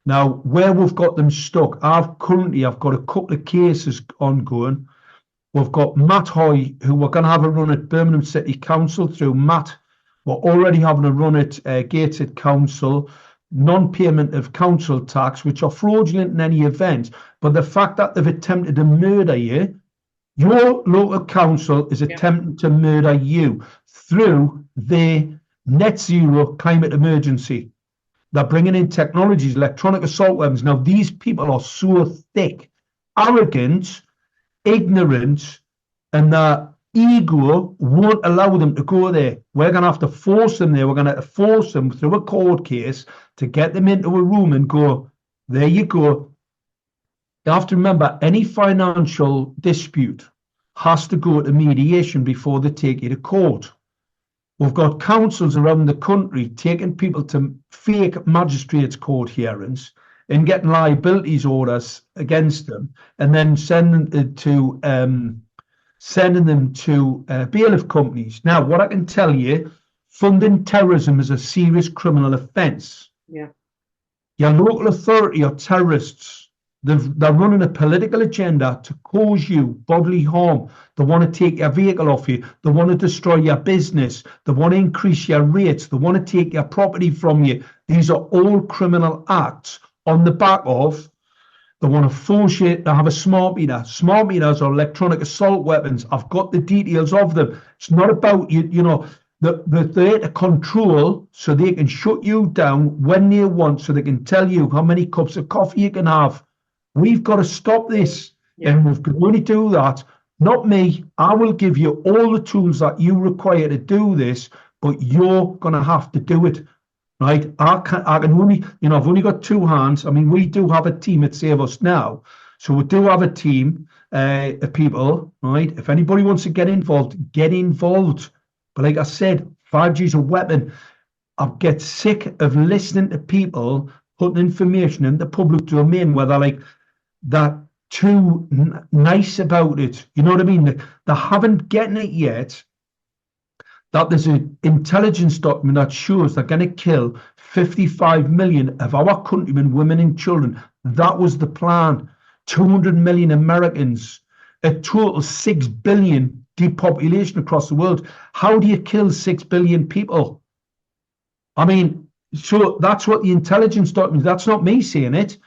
Now, where we've got them stuck, I've got a couple of cases ongoing. We've got Matt Hoy, who we're going to have a run at Birmingham City Council through Matt. We're already having a run at Gateshead Council, non-payment of council tax, which are fraudulent in any event. But the fact that they've attempted to murder you, your local council is attempting to murder you through the net zero climate emergency. They're bringing in technologies, electronic assault weapons. Now, these people are so thick, arrogant, ignorant, and their ego won't allow them to go there. We're going to have to force them there. We're going to force them through a court case to get them into a room and go, there you go. You have to remember, any financial dispute has to go to mediation before they take you to court. We've got councils around the country taking people to fake magistrates' court hearings and getting liabilities orders against them, and then sending them to bailiff companies. Now, what I can tell you, funding terrorism is a serious criminal offence. Yeah. Your local authority are terrorists. They're running a political agenda to cause you bodily harm. They want to take your vehicle off you. They want to destroy your business. They want to increase your rates. They want to take your property from you. These are all criminal acts on the back of, they want to force you to have a smart meter. Smart meters are electronic assault weapons. I've got the details of them. It's not about, They're there to control so they can shut you down when they want, so they can tell you how many cups of coffee you can have. We've got to stop this. Yeah. And we can only do that. Not me. I will give you all the tools that you require to do this, but you're going to have to do it. Right? I can only, I've only got two hands. I mean, we do have a team at Save Us Now. So we do have a team of people, right? If anybody wants to get involved, get involved. But like I said, 5G is a weapon. I get sick of listening to people putting information in the public domain where they're like that too nice about it. You know what I mean? They haven't gotten it yet. That there's an intelligence document that shows they're going to kill 55 million of our countrymen, women and children. That was the plan. 200 million Americans, a total 6 billion depopulation across the world. How do you kill 6 billion people? I mean, so that's what the intelligence documents, that's not me saying it.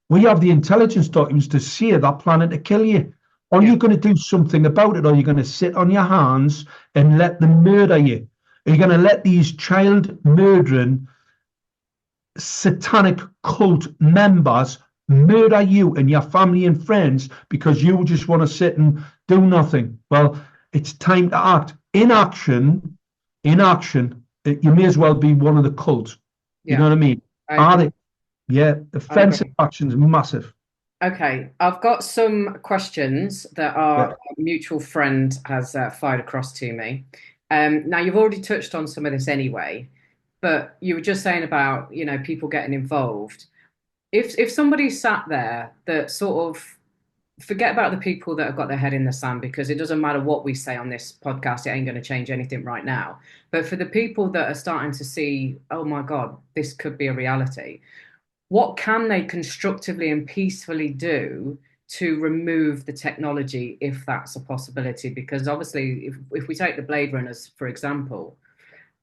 We have the intelligence documents to say that planning to kill you. Are you going to do something about it? Or are you going to sit on your hands and let them murder you? Are you going to let these child murdering satanic cult members murder you and your family and friends because you just want to sit and do nothing? Well, it's time to act. In action, you may as well be one of the cults. You know what I mean? Yeah, offensive action is massive. Okay, I've got some questions that our mutual friend has fired across to me. Now, you've already touched on some of this anyway, but you were just saying about, people getting involved. If somebody sat there that sort of, forget about the people that have got their head in the sand, because it doesn't matter what we say on this podcast, it ain't going to change anything right now. But for the people that are starting to see, oh my God, this could be a reality, what can they constructively and peacefully do to remove the technology if that's a possibility? Because obviously, if we take the Blade Runners, for example,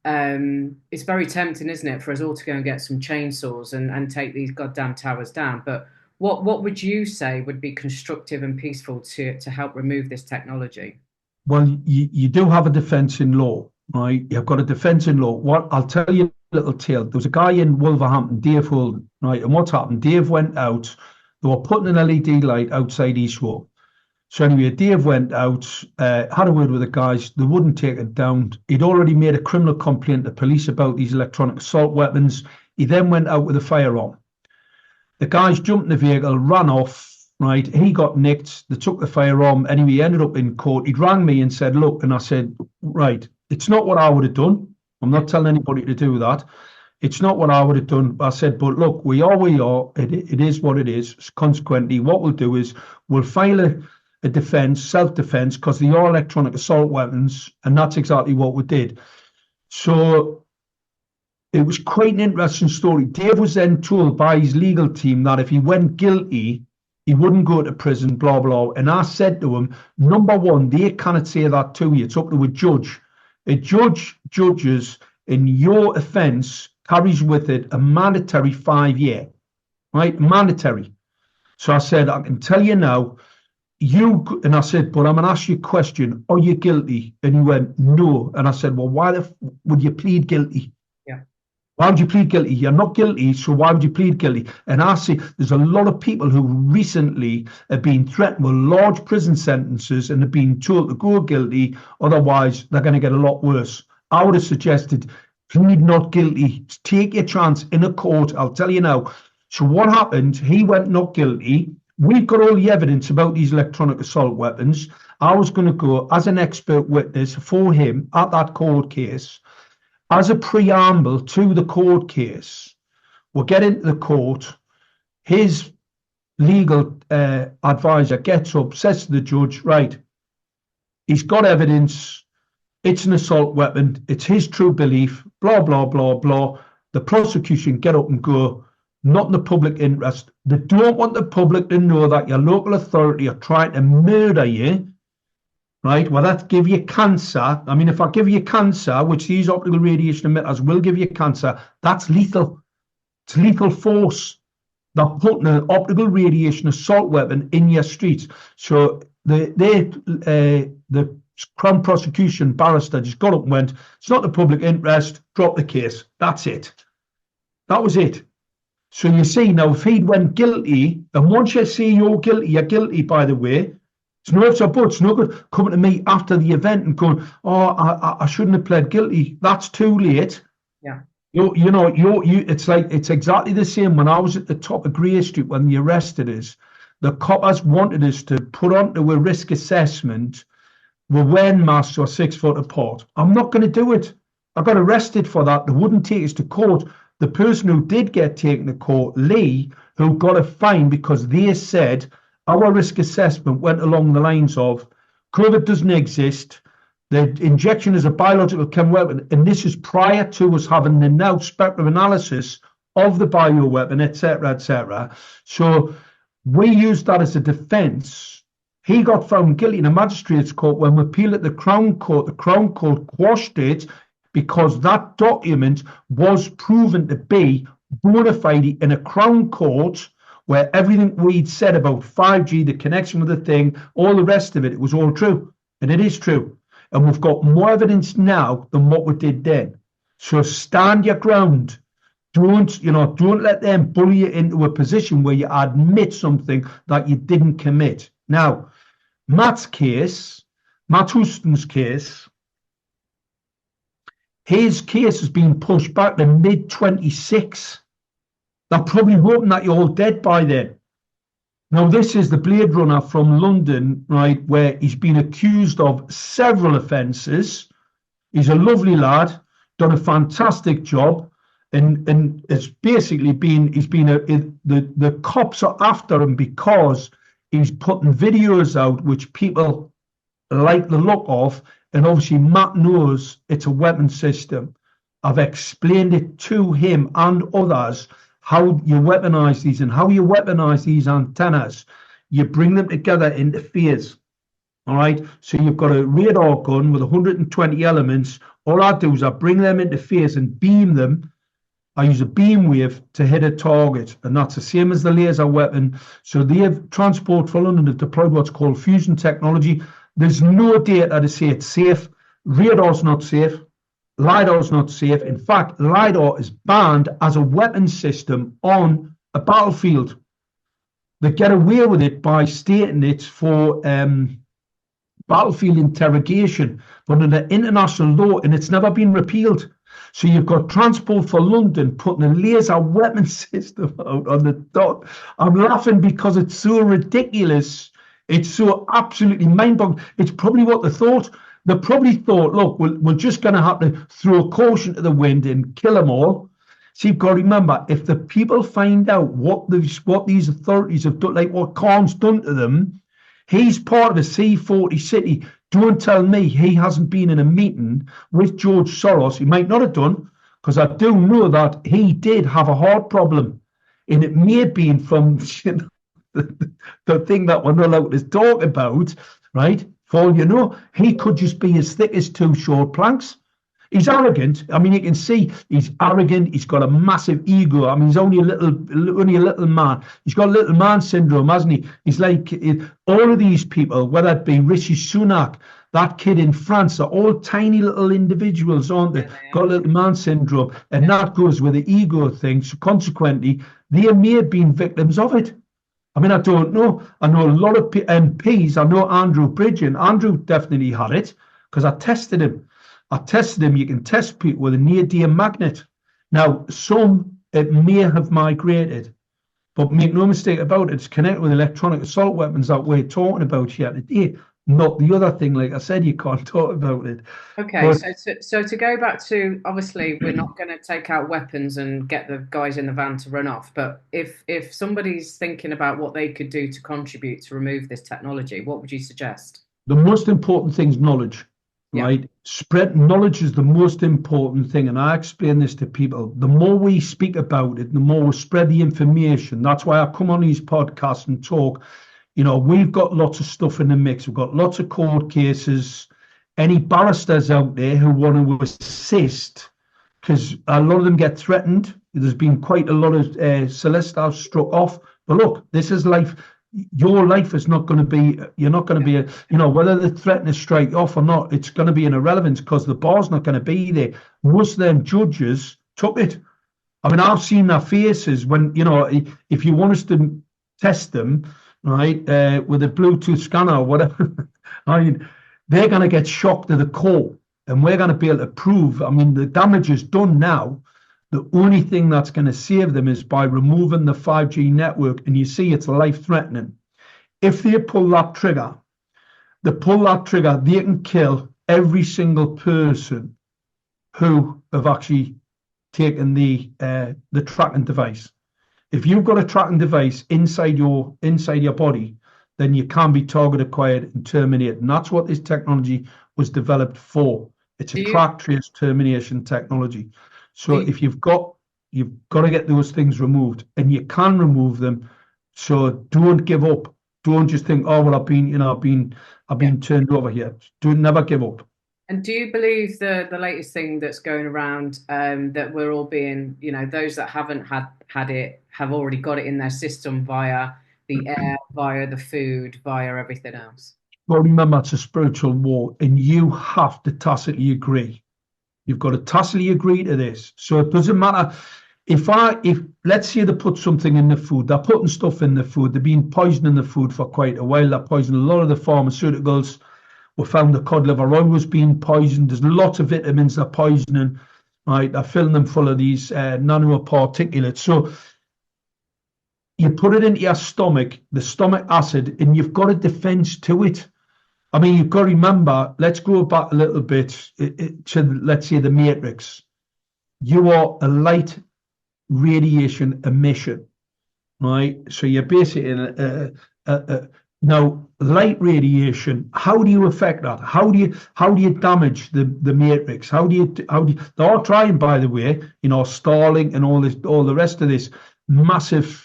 it's very tempting, isn't it, for us all to go and get some chainsaws and take these goddamn towers down. But what would you say would be constructive and peaceful to help remove this technology? Well, you do have a defence in law, right? You've got a defence in law. What I'll tell you a little tale. There was a guy in Wolverhampton, Dave Holden, right? And what's happened? Dave went out. They were putting an LED light outside Heathrow. So anyway, Dave went out, had a word with the guys. They wouldn't take it down. He'd already made a criminal complaint to police about these electronic assault weapons. He then went out with a firearm. The guys jumped in the vehicle, ran off, right? He got nicked. They took the firearm. Anyway, he ended up in court. He'd rang me and said, look, and I said, right, it's not what I would have done. I'm not telling anybody to do that. It's not what I would have done. I said, but look, we are we are. It is what it is. Consequently, what we'll do is we'll file a defence, self-defence, because they are electronic assault weapons, and that's exactly what we did. So it was quite an interesting story. Dave was then told by his legal team that if he went guilty, he wouldn't go to prison, blah, blah. And I said to him, number one, they cannot say that to you. It's up to a judge. A judge judges, and your offence carries with it a mandatory 5-year, right? Mandatory. So I said, I can tell you now, and I said, but I'm going to ask you a question. Are you guilty? And he went, no. And I said, well, why would you plead guilty? Yeah. Why would you plead guilty? You're not guilty, so why would you plead guilty? And I say, there's a lot of people who recently have been threatened with large prison sentences and have been told to go guilty, otherwise they're going to get a lot worse. I would have suggested, plead not guilty. Take your chance in a court. I'll tell you now. So what happened? He went not guilty. We've got all the evidence about these electronic assault weapons. I was going to go as an expert witness for him at that court case. As a preamble to the court case, we'll get into the court. His legal advisor gets up, says to the judge, right, he's got evidence. It's an assault weapon. It's his true belief, blah, blah, blah, blah. The prosecution get up and go, not in the public interest. They don't want the public to know that your local authority are trying to murder you, right? Well, that give you cancer. I mean, if I give you cancer, which these optical radiation emitters will give you cancer, that's lethal. It's lethal force. They're putting an optical radiation assault weapon in your streets. So the Crown prosecution barrister just got up and went, it's not the public interest, drop the case. That's it. That was it. So you see, now if he'd went guilty, and once you see you're guilty, by the way, it's no ifs or buts, no good coming to me after the event and going, oh, I shouldn't have pled guilty. That's too late. Yeah. It's exactly the same when I was at the top of Grey Street when they arrested us. The coppers wanted us to put onto a risk assessment. We're wearing masks or 6 foot apart. I'm not going to do it. I got arrested for that. They wouldn't take us to court. The person who did get taken to court, Lee, who got a fine because they said our risk assessment went along the lines of COVID doesn't exist. The injection is a biological chemical weapon, and this is prior to us having the now spectrum analysis of the bioweapon, etc., etc. So we used that as a defence. He got found guilty in a magistrate's court. When we appealed at the Crown Court quashed it because that document was proven to be bona fide in a Crown Court where everything we'd said about 5G, the connection with the thing, all the rest of it, it was all true. And it is true. And we've got more evidence now than what we did then. So stand your ground. Don't let them bully you into a position where you admit something that you didn't commit. Now, Matt Houston's case, his case has been pushed back to mid-26. They're probably hoping that you're all dead by then. Now, this is the Blade Runner from London, right, where he's been accused of several offences. He's a lovely lad, done a fantastic job, and it's basically the cops are after him because he's putting videos out which people like the look of, and obviously Matt knows it's a weapon system. I've explained it to him and others how you weaponize these and how you weaponize these antennas. You bring them together into phase. All right. So you've got a radar gun with 120 elements. All I do is I bring them into phase and beam them. I use a beam wave to hit a target, and that's the same as the laser weapon. So they have Transport for London have deployed what's called fusion technology. There's no data to say it's safe. Radar's not safe. LiDAR's not safe. In fact, LiDAR is banned as a weapon system on a battlefield. They get away with it by stating it's for battlefield interrogation, but under international law, and it's never been repealed. So you've got Transport for London putting a laser weapon system out on the dot. I'm laughing because it's so ridiculous. It's so absolutely mind-boggling. It's probably what they thought. They probably thought, look, we're just going to have to throw caution to the wind and kill them all. So you've got to remember, if the people find out what these authorities have done, like what Khan's done to them, he's part of a C40 city. Don't tell me he hasn't been in a meeting with George Soros. He might not have done, because I do know that he did have a heart problem. And it may have been from the thing that we're not allowed to talk about, right? For all you know, he could just be as thick as 2 short planks. He's arrogant. I mean, you can see he's arrogant. He's got a massive ego. I mean, he's only a little man. He's got little man syndrome, hasn't he? He's like all of these people, whether it be Rishi Sunak, that kid in France, are all tiny little individuals, aren't they? Got little man syndrome, and that goes with the ego thing. So consequently, they may have been victims of it. I mean, I don't know. I know a lot of MPs. I know Andrew Bridgen. Andrew definitely had it because I tested him. You can test people with a neodymium magnet. Now, some it may have migrated, but make no mistake about it, it's connected with electronic assault weapons that we're talking about here today, not the other thing. Like I said, you can't talk about it. Okay, but, so to go back to, obviously, we're not going to take out weapons and get the guys in the van to run off, but if somebody's thinking about what they could do to contribute to remove this technology, what would you suggest? The most important thing is knowledge. Right? Spread knowledge is the most important thing. And I explain this to people. The more we speak about it, the more we spread the information. That's why I come on these podcasts and talk. You know, we've got lots of stuff in the mix. We've got lots of court cases. Any barristers out there who want to assist, because a lot of them get threatened. There's been quite a lot of solicitors struck off. But look, this is life. your life is not going to be, you're not going to be, whether they threaten to strike off or not, it's going to be an irrelevance because the bar's not going to be there. Most of them judges took it. I mean, I've seen their faces when, if you want us to test them, right, with a Bluetooth scanner or whatever, I mean, they're going to get shocked to the core, and we're going to be able to prove, I mean, the damage is done now. The only thing that's going to save them is by removing the 5G network, and you see it's life-threatening. If they pull that trigger, they can kill every single person who have actually taken the tracking device. If you've got a tracking device inside your body, then you can be target acquired and terminated. And that's what this technology was developed for. It's a track trace termination technology. So if you've got to get those things removed, and you can remove them. So don't give up. Don't just think, oh well, I've been turned over here. Never give up. And do you believe the latest thing that's going around, that we're all being, those that haven't had it have already got it in their system via the air, via the food, via everything else? Well, remember, it's a spiritual war, and you have to tacitly agree. You've got to tacitly agree to this. So it doesn't matter if let's say they put something in the food, they're putting stuff in the food, they've been poisoning the food for quite a while. They're poisoning a lot of the pharmaceuticals. We found the cod liver oil was being poisoned. There's lots of vitamins they're poisoning, right? They're filling them full of these nanoparticulates. So you put it into your stomach, the stomach acid, and you've got a defense to it. I mean, you've got to remember, let's go back a little bit to, let's say, the Matrix. You are a light radiation emission, right? So you're basically now light radiation. How do you affect that? How do you damage the Matrix? How do you? They are trying, by the way, Starlink and all the rest of this massive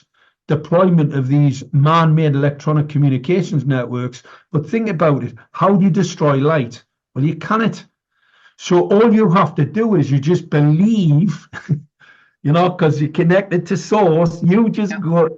deployment of these man-made electronic communications networks. But think about it. How do you destroy light? Well, you cannot. So all you have to do is you just believe, because you're connected to source. You got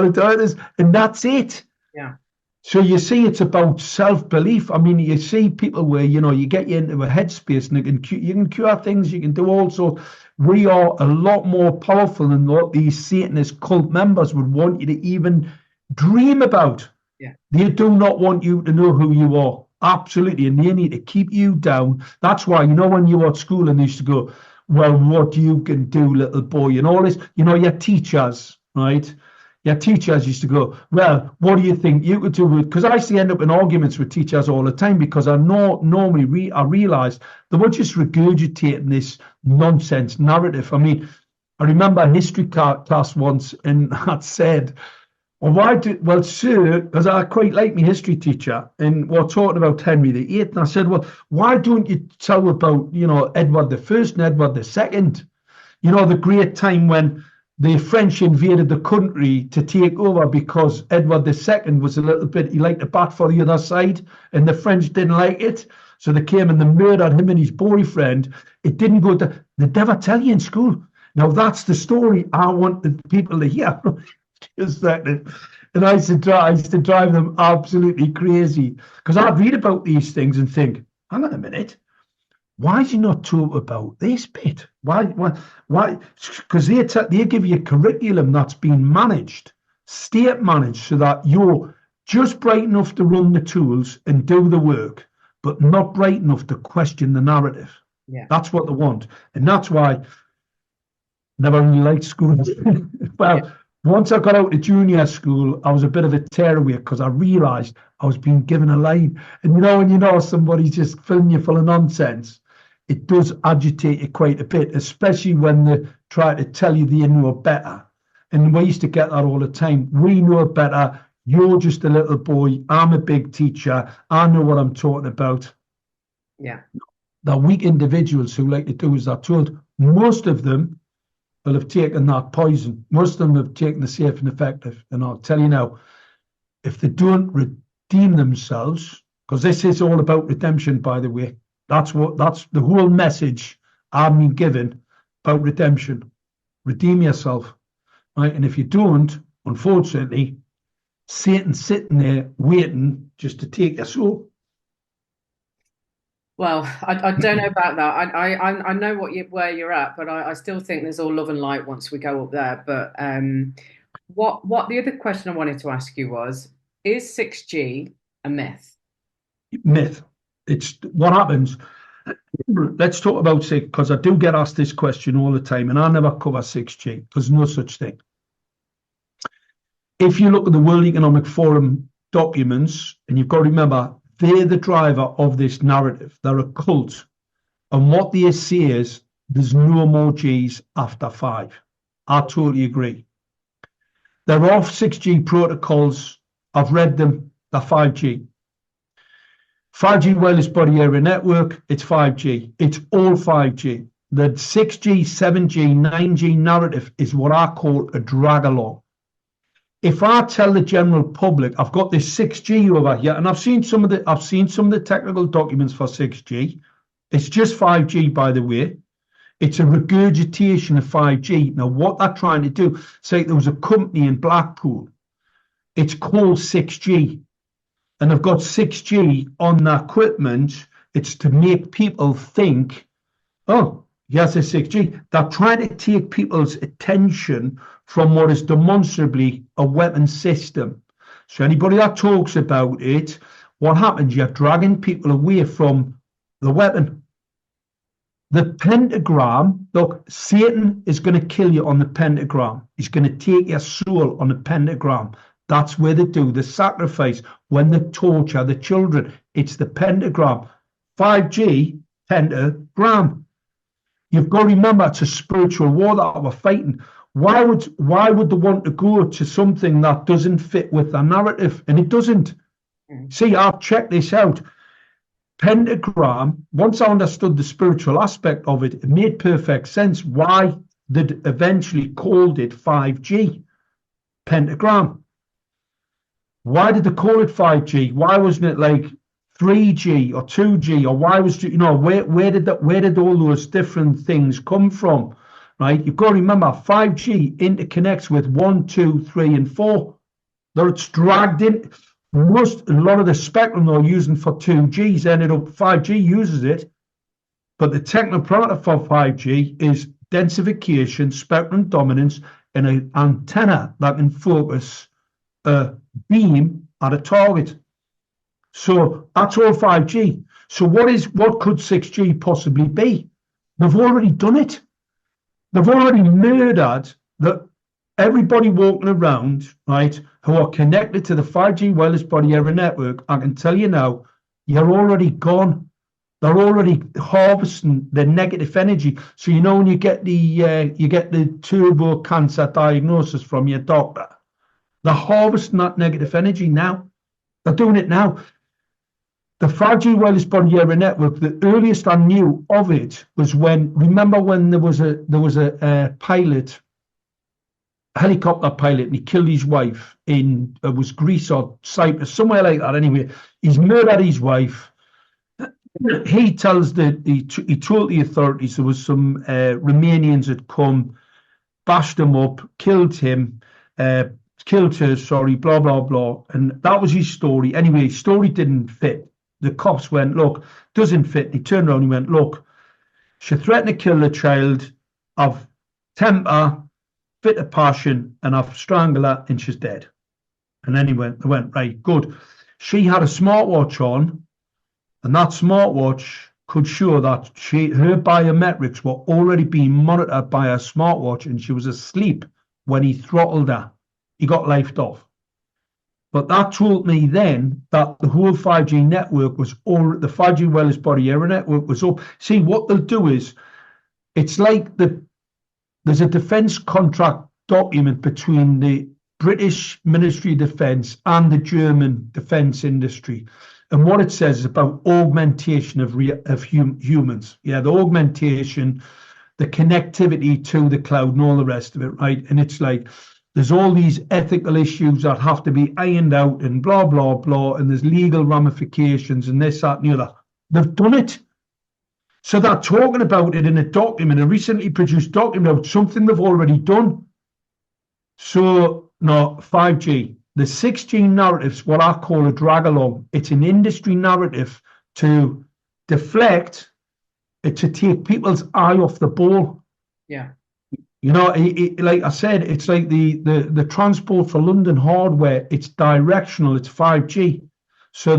to do this, and that's it. Yeah. So you see, it's about self-belief. I mean, you see people where, you get you into a headspace and you can cure things, you can do all sorts. We are a lot more powerful than what these Satanist cult members would want you to even dream about. Yeah. They do not want you to know who you are. Absolutely. And they need to keep you down. That's why, when you were at school and they used to go, well, what you can do, little boy, and all this, your teachers, right? Your teachers used to go, well, what do you think you could do? Because I used to end up in arguments with teachers all the time because I realised they were just regurgitating this nonsense narrative. I mean, I remember a history class once, and that said, well, sir, because I quite like my history teacher, and we're talking about Henry VIII, and I said, well, why don't you tell about, Edward I and Edward II? The great time when the French invaded the country to take over because Edward II was a little bit, he liked to bat for the other side, and the French didn't like it. So they came and they murdered him and his boyfriend. It didn't go to, they never tell you in school. Now that's the story I want the people to hear. Just a second. And I used to drive them absolutely crazy because I'd read about these things and think, hang on a minute. Why is he not talk about this bit? Why? Because they give you a curriculum that's been managed, state managed, so that you're just bright enough to run the tools and do the work, but not bright enough to question the narrative. Yeah. That's what they want. And that's why I never really liked school. Well, yeah. Once I got out of junior school, I was a bit of a tearaway because I realised I was being given a line. And when somebody's just filling you full of nonsense, it does agitate you quite a bit, especially when they try to tell you they know better. And we used to get that all the time. We know better. You're just a little boy. I'm a big teacher. I know what I'm talking about. Yeah. The weak individuals who like to do as they're told, most of them will have taken that poison. Most of them have taken the safe and effective. And I'll tell you now, if they don't redeem themselves, because this is all about redemption, by the way, that's the whole message I've been given about redemption. Redeem yourself, right? And if you don't, unfortunately, Satan sitting there waiting just to take your soul. Well, I don't know about that. I know where you're at, but I still think there's all love and light once we go up there. But what the other question I wanted to ask you was, is 6G a myth? Myth. It's what happens. Let's talk about 6, because I do get asked this question all the time, and I never cover 6G. There's no such thing. If you look at the World Economic Forum documents, and you've got to remember, they're the driver of this narrative. They're a cult. And what they say is there's no more Gs after 5. I totally agree. They're off 6G protocols. I've read them. They're 5G. 5G wireless body area network, it's 5G. It's all 5G. The 6G, 7G, 9G narrative is what I call a drag along. If I tell the general public I've got this 6G over here, and I've seen some of the technical documents for 6G. It's just 5G, by the way. It's a regurgitation of 5G. Now, what they're trying to do, say there was a company in Blackpool, it's called 6G, and they've got 6G on their equipment. It's to make people think, oh, yes, it's 6G. They're trying to take people's attention from what is demonstrably a weapon system. So anybody that talks about it, what happens? You're dragging people away from the weapon. The pentagram, look, Satan is going to kill you on the pentagram. He's going to take your soul on the pentagram. That's where they do the sacrifice, when they torture the children. It's the pentagram. 5G, pentagram. You've got to remember, it's a spiritual war that we're fighting. Why would they want to go to something that doesn't fit with the narrative? And it doesn't. See, I've checked this out. Pentagram, once I understood the spiritual aspect of it, it made perfect sense why they eventually called it 5G. Pentagram. Why did they call it 5G? Why wasn't it like 3G or 2G? Or why was, where did all those different things come from? Right? You've got to remember, 5G interconnects with 1, 2, 3, and 4. Though it's dragged in. A lot of the spectrum they're using for 2Gs ended up, 5G uses it, but the technical parameter for 5G is densification, spectrum dominance, and an antenna that can focus a beam at a target. So that's all 5G. So what could 6G possibly be? They've already done it. They've already murdered everybody walking around, right, who are connected to the 5G wireless body area network. I can tell you now, you're already gone. They're already harvesting the negative energy. So when you get the turbo cancer diagnosis from your doctor, they're harvesting that negative energy now. They're doing it now. The 5G wireless body area network, the earliest I knew of it was remember when there was a pilot, helicopter pilot, and he killed his wife in, it was Greece or Cyprus, somewhere like that. Anyway, he's murdered his wife. He tells he told the authorities there was some Romanians had come, bashed him up, killed her, sorry, blah, blah, blah. And that was his story. Anyway, his story didn't fit. The cops went, look, doesn't fit. He turned around and he went, look, she threatened to kill the child. I've temper, fit of passion, and I've strangled her and she's dead. And then they went, right, good. She had a smartwatch on, and that smartwatch could show that her biometrics were already being monitored by her smartwatch, and she was asleep when he throttled her. He got lifted off. But that told me then that the whole 5G network was all, the 5G wireless body area network was up. See, what they'll do is, it's like there's a defence contract document between the British Ministry of Defence and the German defence industry. And what it says is about augmentation of humans. Yeah, the augmentation, the connectivity to the cloud and all the rest of it, right? And it's like, there's all these ethical issues that have to be ironed out and blah, blah, blah. And there's legal ramifications and this, that, and the other. They've done it. So they're talking about it in a document, a recently produced document about something they've already done. So, no, 5G. the 6G narrative's what I call a drag along. It's an industry narrative to deflect, to take people's eye off the ball. Yeah. You know, like I said, it's like the Transport for London hardware. It's directional. It's 5G. So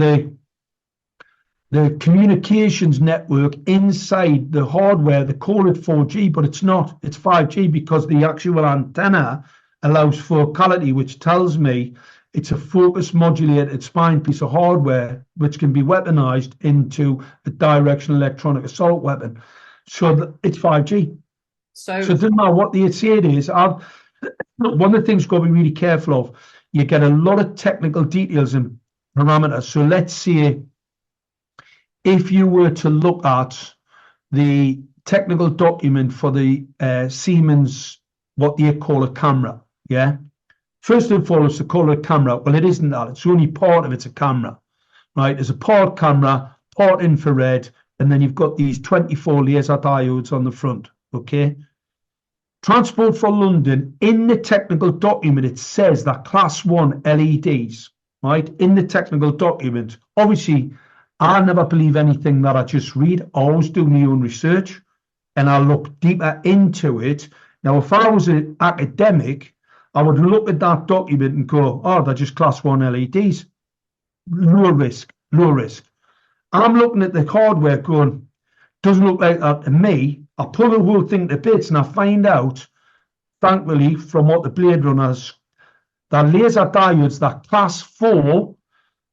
the communications network inside the hardware, they call it 4G, but it's not. It's 5G because the actual antenna allows focality, which tells me it's a focus modulated spine piece of hardware which can be weaponized into a directional electronic assault weapon. So it's 5G. So it doesn't matter what the say it is. One of the things you've got to be really careful of, you get a lot of technical details and parameters. So let's say if you were to look at the technical document for the Siemens, what they call a camera, yeah? First and foremost, they call it a camera. Well, it isn't that. It's only part of it's a camera, right? There's a part camera, part infrared, and then you've got these 24 laser diodes on the front. Okay. Transport for London, in the technical document, it says that class 1 LEDs, right? In the technical document. Obviously, I never believe anything that I just read. I always do my own research and I look deeper into it. Now, if I was an academic, I would look at that document and go, oh, they're just class 1 LEDs. Low risk, low risk. I'm looking at the hardware going, doesn't look like that to me. I pull the whole thing to bits and I find out, thankfully, from what the Blade Runners, that laser diodes, that class 4,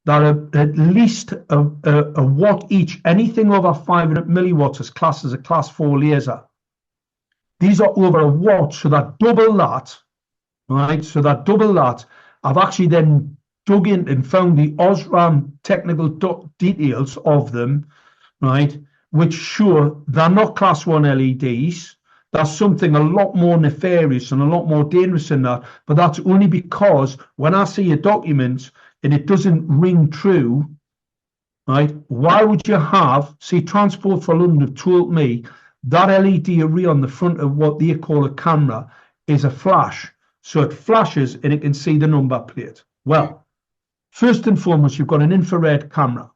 that are at least a watt each. Anything over 500 milliwatts is classed as a class 4 laser. These are over a watt, so that double that, right? So that double that, I've actually then dug in and found the OSRAM technical details of them, right? Which show they're not class 1 LEDs. That's something a lot more nefarious and a lot more dangerous than that. But that's only because when I see a document and it doesn't ring true, right? Why would you have, see, Transport for London have told me that LED array on the front of what they call a camera is a flash. So it flashes and it can see the number plate. Well, first and foremost, you've got an infrared camera,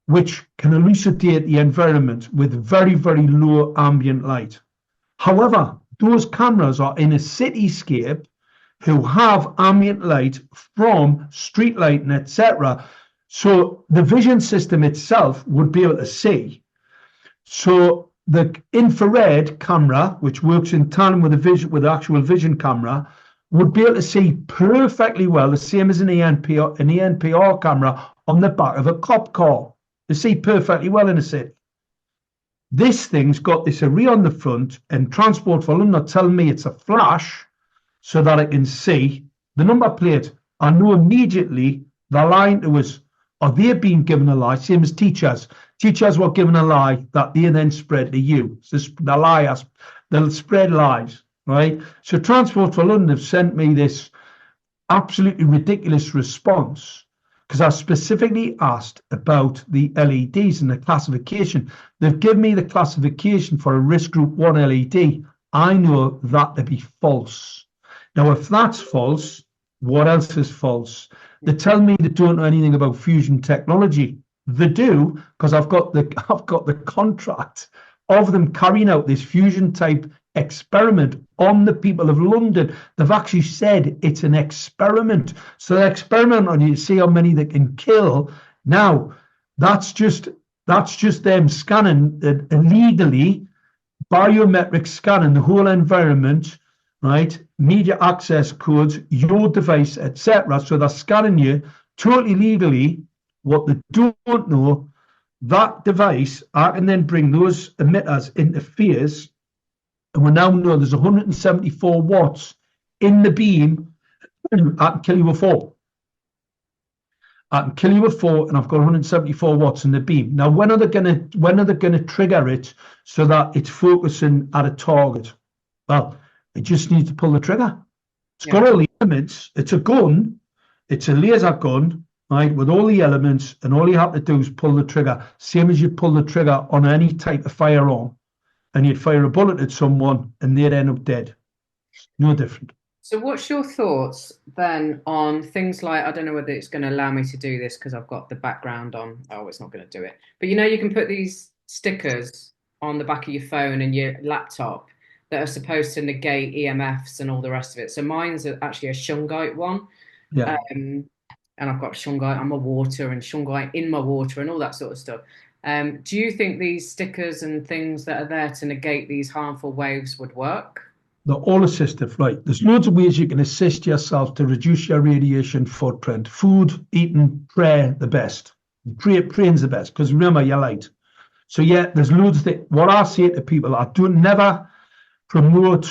which can elucidate the environment with very, very low ambient light. However, those cameras are in a cityscape who have ambient light from street lighting, etc. So the vision system itself would be able to see. So the infrared camera, which works in tandem with the actual vision camera, would be able to see perfectly well, the same as an ENPR camera on the back of a cop car. They see perfectly well in a city. This thing's got this array on the front, and Transport for London are telling me it's a flash so that it can see the number plate. I know immediately they're lying to us, or they're being given a lie, same as teachers. Teachers were given a lie that they then spread to you. So the liars, they'll spread lies, right? So Transport for London have sent me this absolutely ridiculous response, because I specifically asked about the LEDs and the classification. They've given me the classification for a risk group 1 LED. I know that to be false. Now, if that's false, what else is false? They tell me they don't know anything about fusion technology. They do, because I've got the contract of them carrying out this fusion type experiment on the people of London. They've actually said it's an experiment. So the experiment on you, see how many they can kill. Now, that's just them scanning illegally, biometric scanning the whole environment, right? Media access codes, your device, etc. So they're scanning you totally legally. What they don't know, that device, I can then bring those emitters into phase. And we now know there's 174 watts in the beam. I can kill you with 4. I can kill you with 4, and I've got 174 watts in the beam. Now, when are they gonna trigger it so that it's focusing at a target? Well, it just needs to pull the trigger. It's got all the elements. It's a gun. It's a laser gun, right, with all the elements, and all you have to do is pull the trigger. Same as you pull the trigger on any type of firearm. And you'd fire a bullet at someone and they'd end up dead. No different. So, what's your thoughts then on things like, I don't know whether it's going to allow me to do this because I've got the background on. Oh, it's not going to do it. But you can put these stickers on the back of your phone and your laptop that are supposed to negate EMFs and all the rest of it. So, mine's actually a shungite one. Yeah. Um, and I've got shungite on my water and shungite in my water and all that sort of stuff. Do you think these stickers and things that are there to negate these harmful waves would work? They're all assistive, right? There's loads of ways you can assist yourself to reduce your radiation footprint. Food, eating, prayer, the best. Praying's the best, because remember, you're light. So yeah, there's loads of things. What I say to people, I don't never promote,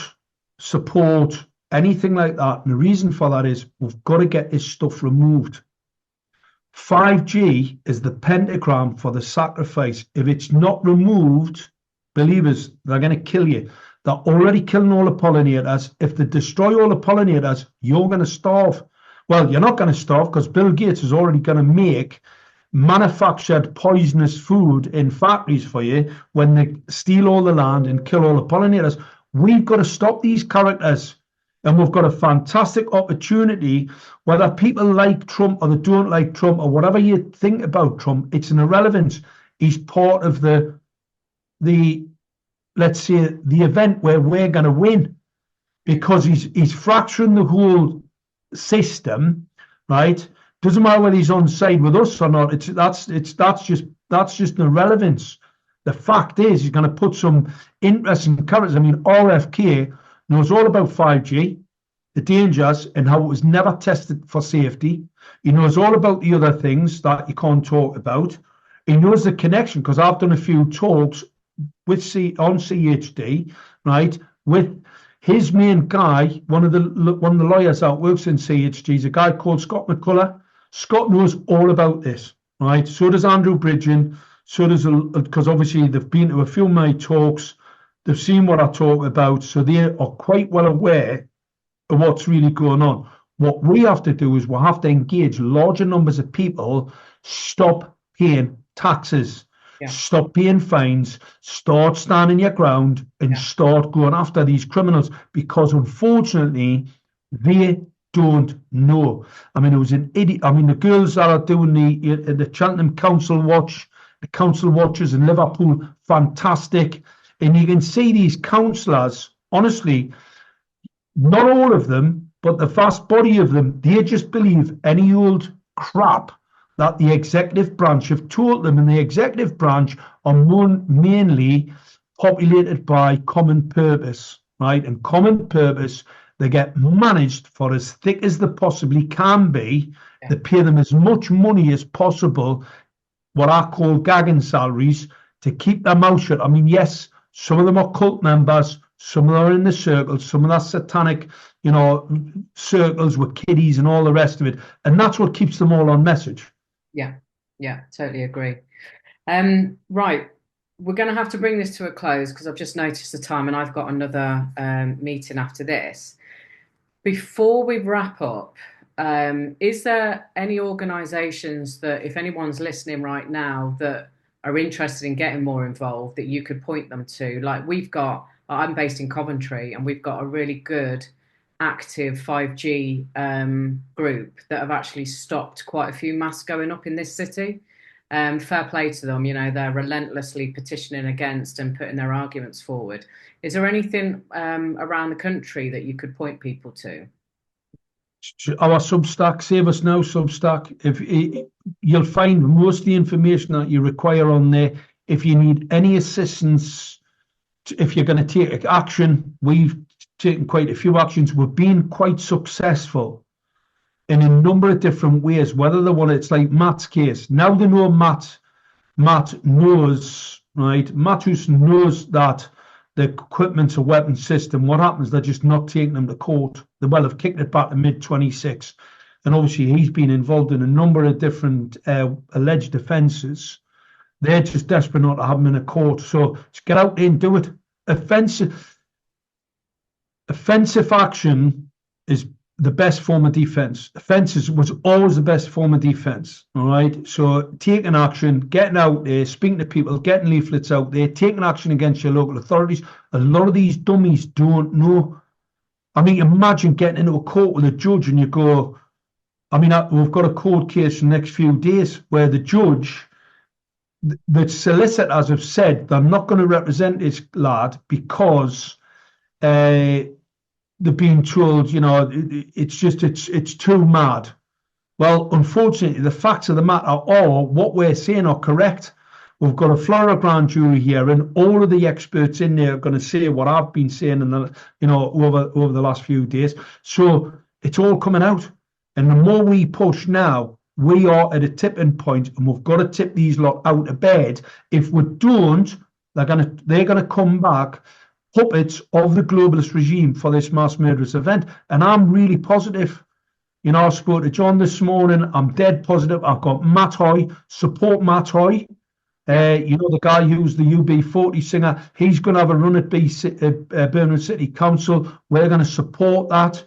support, anything like that. And the reason for that is we've got to get this stuff removed. 5G is the pentagram for the sacrifice. If it's not removed, believers, they're going to kill you. They're already killing all the pollinators. If they destroy all the pollinators, you're going to starve. Well, you're not going to starve because Bill Gates is already going to make manufactured poisonous food in factories for you when they steal all the land and kill all the pollinators. We've got to stop these characters. And we've got a fantastic opportunity, whether people like Trump or they don't like Trump or whatever you think about Trump, it's an irrelevance. He's part of the let's say, the event where we're going to win, because he's fracturing the whole system, right? Doesn't matter whether he's on side with us or not. That's just an irrelevance. The fact is, he's going to put some interesting characters. I mean, RFK knows all about 5G, the dangers, and how it was never tested for safety. He knows all about the other things that you can't talk about. He knows the connection, because I've done a few talks with on CHD, right, with his main guy, one of the lawyers that works in CHD, is a guy called Scott McCullough. Scott knows all about this, right? So does Andrew Bridgen. So does, because obviously they've been to a few of my talks. They've seen what I talk about, so they are quite well aware of what's really going on. What we have to do is we have to engage larger numbers of people, stop paying taxes, stop paying fines, start standing your ground, and start going after these criminals, because unfortunately, they don't know. I mean, it was an idiot. I mean, the girls that are doing the Cheltenham Council Watch, the Council Watchers in Liverpool, fantastic. And you can see these councillors, honestly, not all of them, but the vast body of them, they just believe any old crap that the executive branch have told them. And the executive branch are mainly populated by common purpose, right? And common purpose, they get managed for as thick as they possibly can be. They pay them as much money as possible, what I call gagging salaries, to keep their mouth shut. I mean, yes, some of them are cult members, some of them are in the circles, some of that satanic, circles with kiddies and all the rest of it. And that's what keeps them all on message. Yeah, totally agree. Right, we're going to have to bring this to a close because I've just noticed the time and I've got another meeting after this. Before we wrap up, is there any organisations that, if anyone's listening right now, that are interested in getting more involved, that you could point them to? Like I'm based in Coventry, and we've got a really good active 5G group that have actually stopped quite a few masts going up in this city. Fair play to them, they're relentlessly petitioning against and putting their arguments forward. Is there anything around the country that you could point people to? Our Substack, Save Us Now Substack. You'll find most of the information that you require on there. If you need any assistance, if you're going to take action, we've taken quite a few actions. We've been quite successful in a number of different ways, whether they want it. It's like Matt's case. Now they know Matt knows, right? Matt knows that the equipment's a weapon system. What happens? They're just not taking them to court. They will have kicked it back to mid-26. And obviously he's been involved in a number of different alleged offences. They're just desperate not to have him in a court. So just get out there and do it. Offensive action is the best form of defence. Offences was always the best form of defence. All right. So taking action, getting out there, speaking to people, getting leaflets out there, taking action against your local authorities. A lot of these dummies don't know. I mean, imagine getting into a court with a judge and you go, I mean, we've got a court case in the next few days where the judge, the solicitors have said they're not going to represent this lad because they've been told, it's too mad. Well, unfortunately, the facts of the matter are what we're saying are correct. We've got a Florida grand jury here, and all of the experts in there are going to say what I've been saying over the last few days. So it's all coming out, and the more we push now, we are at a tipping point, and we've got to tip these lot out of bed. If we don't, they're gonna come back, puppets of the globalist regime for this mass murderous event. And I'm really positive. I spoke to John this morning. I'm dead positive. I've got Matt Hoy, support Matt Hoy. The guy who's the UB40 singer. He's going to have a run at Birmingham City Council. We're going to support that.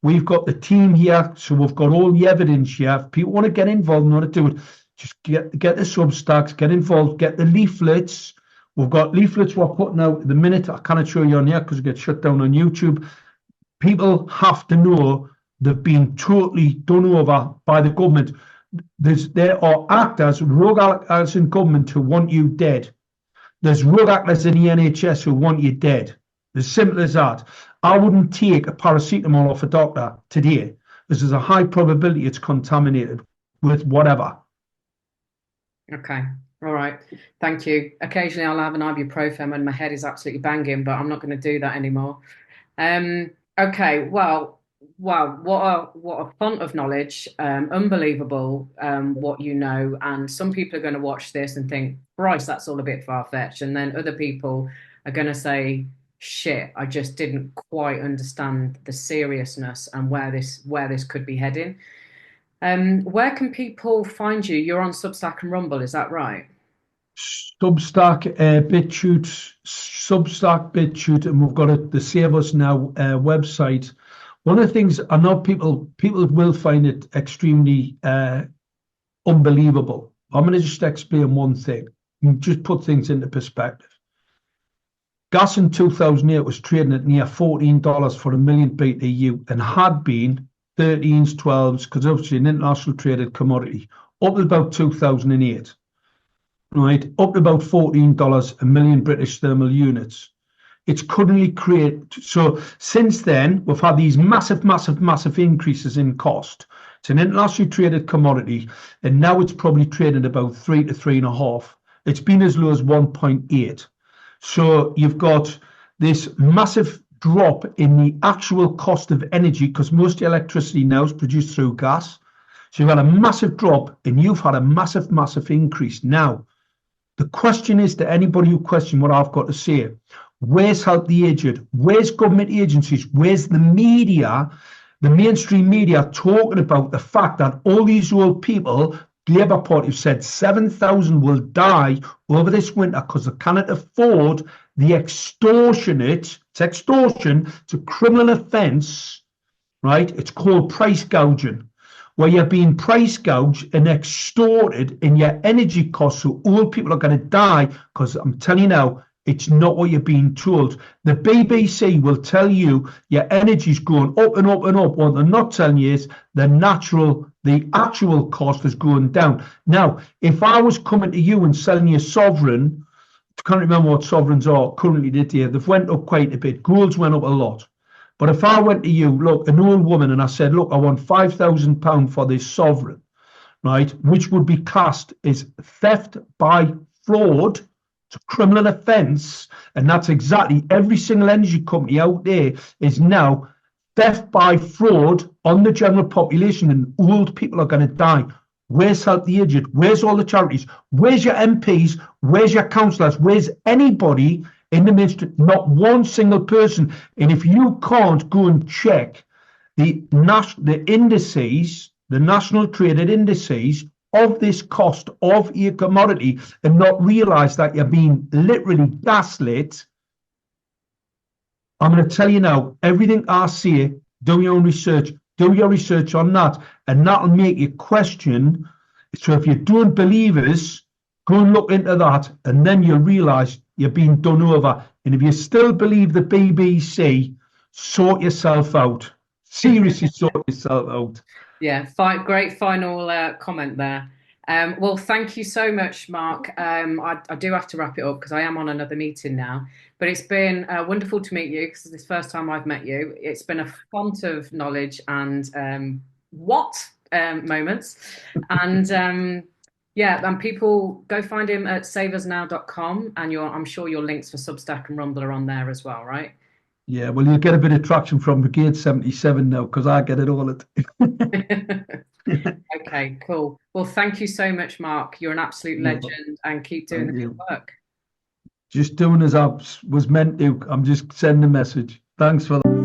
We've got the team here, so we've got all the evidence here. If people want to get involved and want to do it, just get the Substacks, get involved, get the leaflets. We've got leaflets we're putting out at the minute. I cannot show you on here because it gets shut down on YouTube. People have to know they've been totally done over by the government. There are actors, rogue actors in government who want you dead. There's rogue actors in the NHS who want you dead. As simple as that. I wouldn't take a paracetamol off a doctor today. There's a high probability it's contaminated with whatever. Okay. All right. Thank you. Occasionally I'll have an ibuprofen when my head is absolutely banging, but I'm not going to do that anymore. Okay. Well, wow. What a font of knowledge. Unbelievable what you know. And some people are going to watch this and think, Bryce, that's all a bit far-fetched. And then other people are going to say, shit, I just didn't quite understand the seriousness and where this could be heading. Where can people find you? You're on Substack and Rumble, is that right? Substack, BitChute, and we've got the Save Us Now website. One of the things I know people will find it extremely unbelievable. I'm going to just explain one thing and just put things into perspective. Gas in 2008 was trading at near $14 for a million BTU and had been 13s, 12s, because obviously an international traded commodity, up to about 2008, right? Up to about $14 a million British thermal units. It's currently created. So since then, we've had these massive increases in cost. It's an internationally traded commodity, and now it's probably trading about 3 to 3.5. It's been as low as 1.8. So you've got this massive drop in the actual cost of energy because most electricity now is produced through gas. So you've had a massive drop and you've had a massive increase. Now, the question is to anybody who questions what I've got to say, where's Help the Aged? Where's government agencies? Where's the media, the mainstream media talking about the fact that all these old people, the Labour Party have said 7,000 will die over this winter because they cannot afford the extortion, it's a criminal offence, right? It's called price gouging, where you're being price gouged and extorted in your energy costs. So old people are going to die because I'm telling you now, it's not what you're being told. The BBC will tell you your energy's going up and up and up. What they're not telling you is the actual cost is going down. Now, if I was coming to you and selling you sovereign, I can't remember what sovereigns are currently today. They've went up quite a bit. Gold's went up a lot. But if I went to you, look, an old woman, and I said, look, I want £5,000 for this sovereign, right, which would be classed as theft by fraud, it's a criminal offence, and that's exactly every single energy company out there is now theft by fraud on the general population, and old people are going to die. Where's Help the Aged? Where's all the charities? Where's your MPs? Where's your councillors? Where's anybody in the ministry? Not one single person. And if you can't go and check the indices, the national traded indices of this cost of your commodity and not realise that you're being literally gaslit, I'm going to tell you now, everything I say, do your own research. Do your research on that, and that'll make you question. So if you don't believe us, go and look into that, and then you'll realise you're being done over. And if you still believe the BBC, sort yourself out. Seriously, sort yourself out. Yeah, great final comment there. Well, thank you so much, Mark. I do have to wrap it up because I am on another meeting now. But it's been wonderful to meet you because it's the first time I've met you. It's been a font of knowledge and moments. And yeah, and people go find him at saveusnow.com, and I'm sure your links for Substack and Rumble are on there as well, right? Yeah, well, you get a bit of traction from Brigade 77 now because I get it all at. Okay, cool. Well, thank you so much, Mark. You're an absolute legend, and keep doing the good work. Just doing as I was meant to. I'm just sending a message. Thanks for that.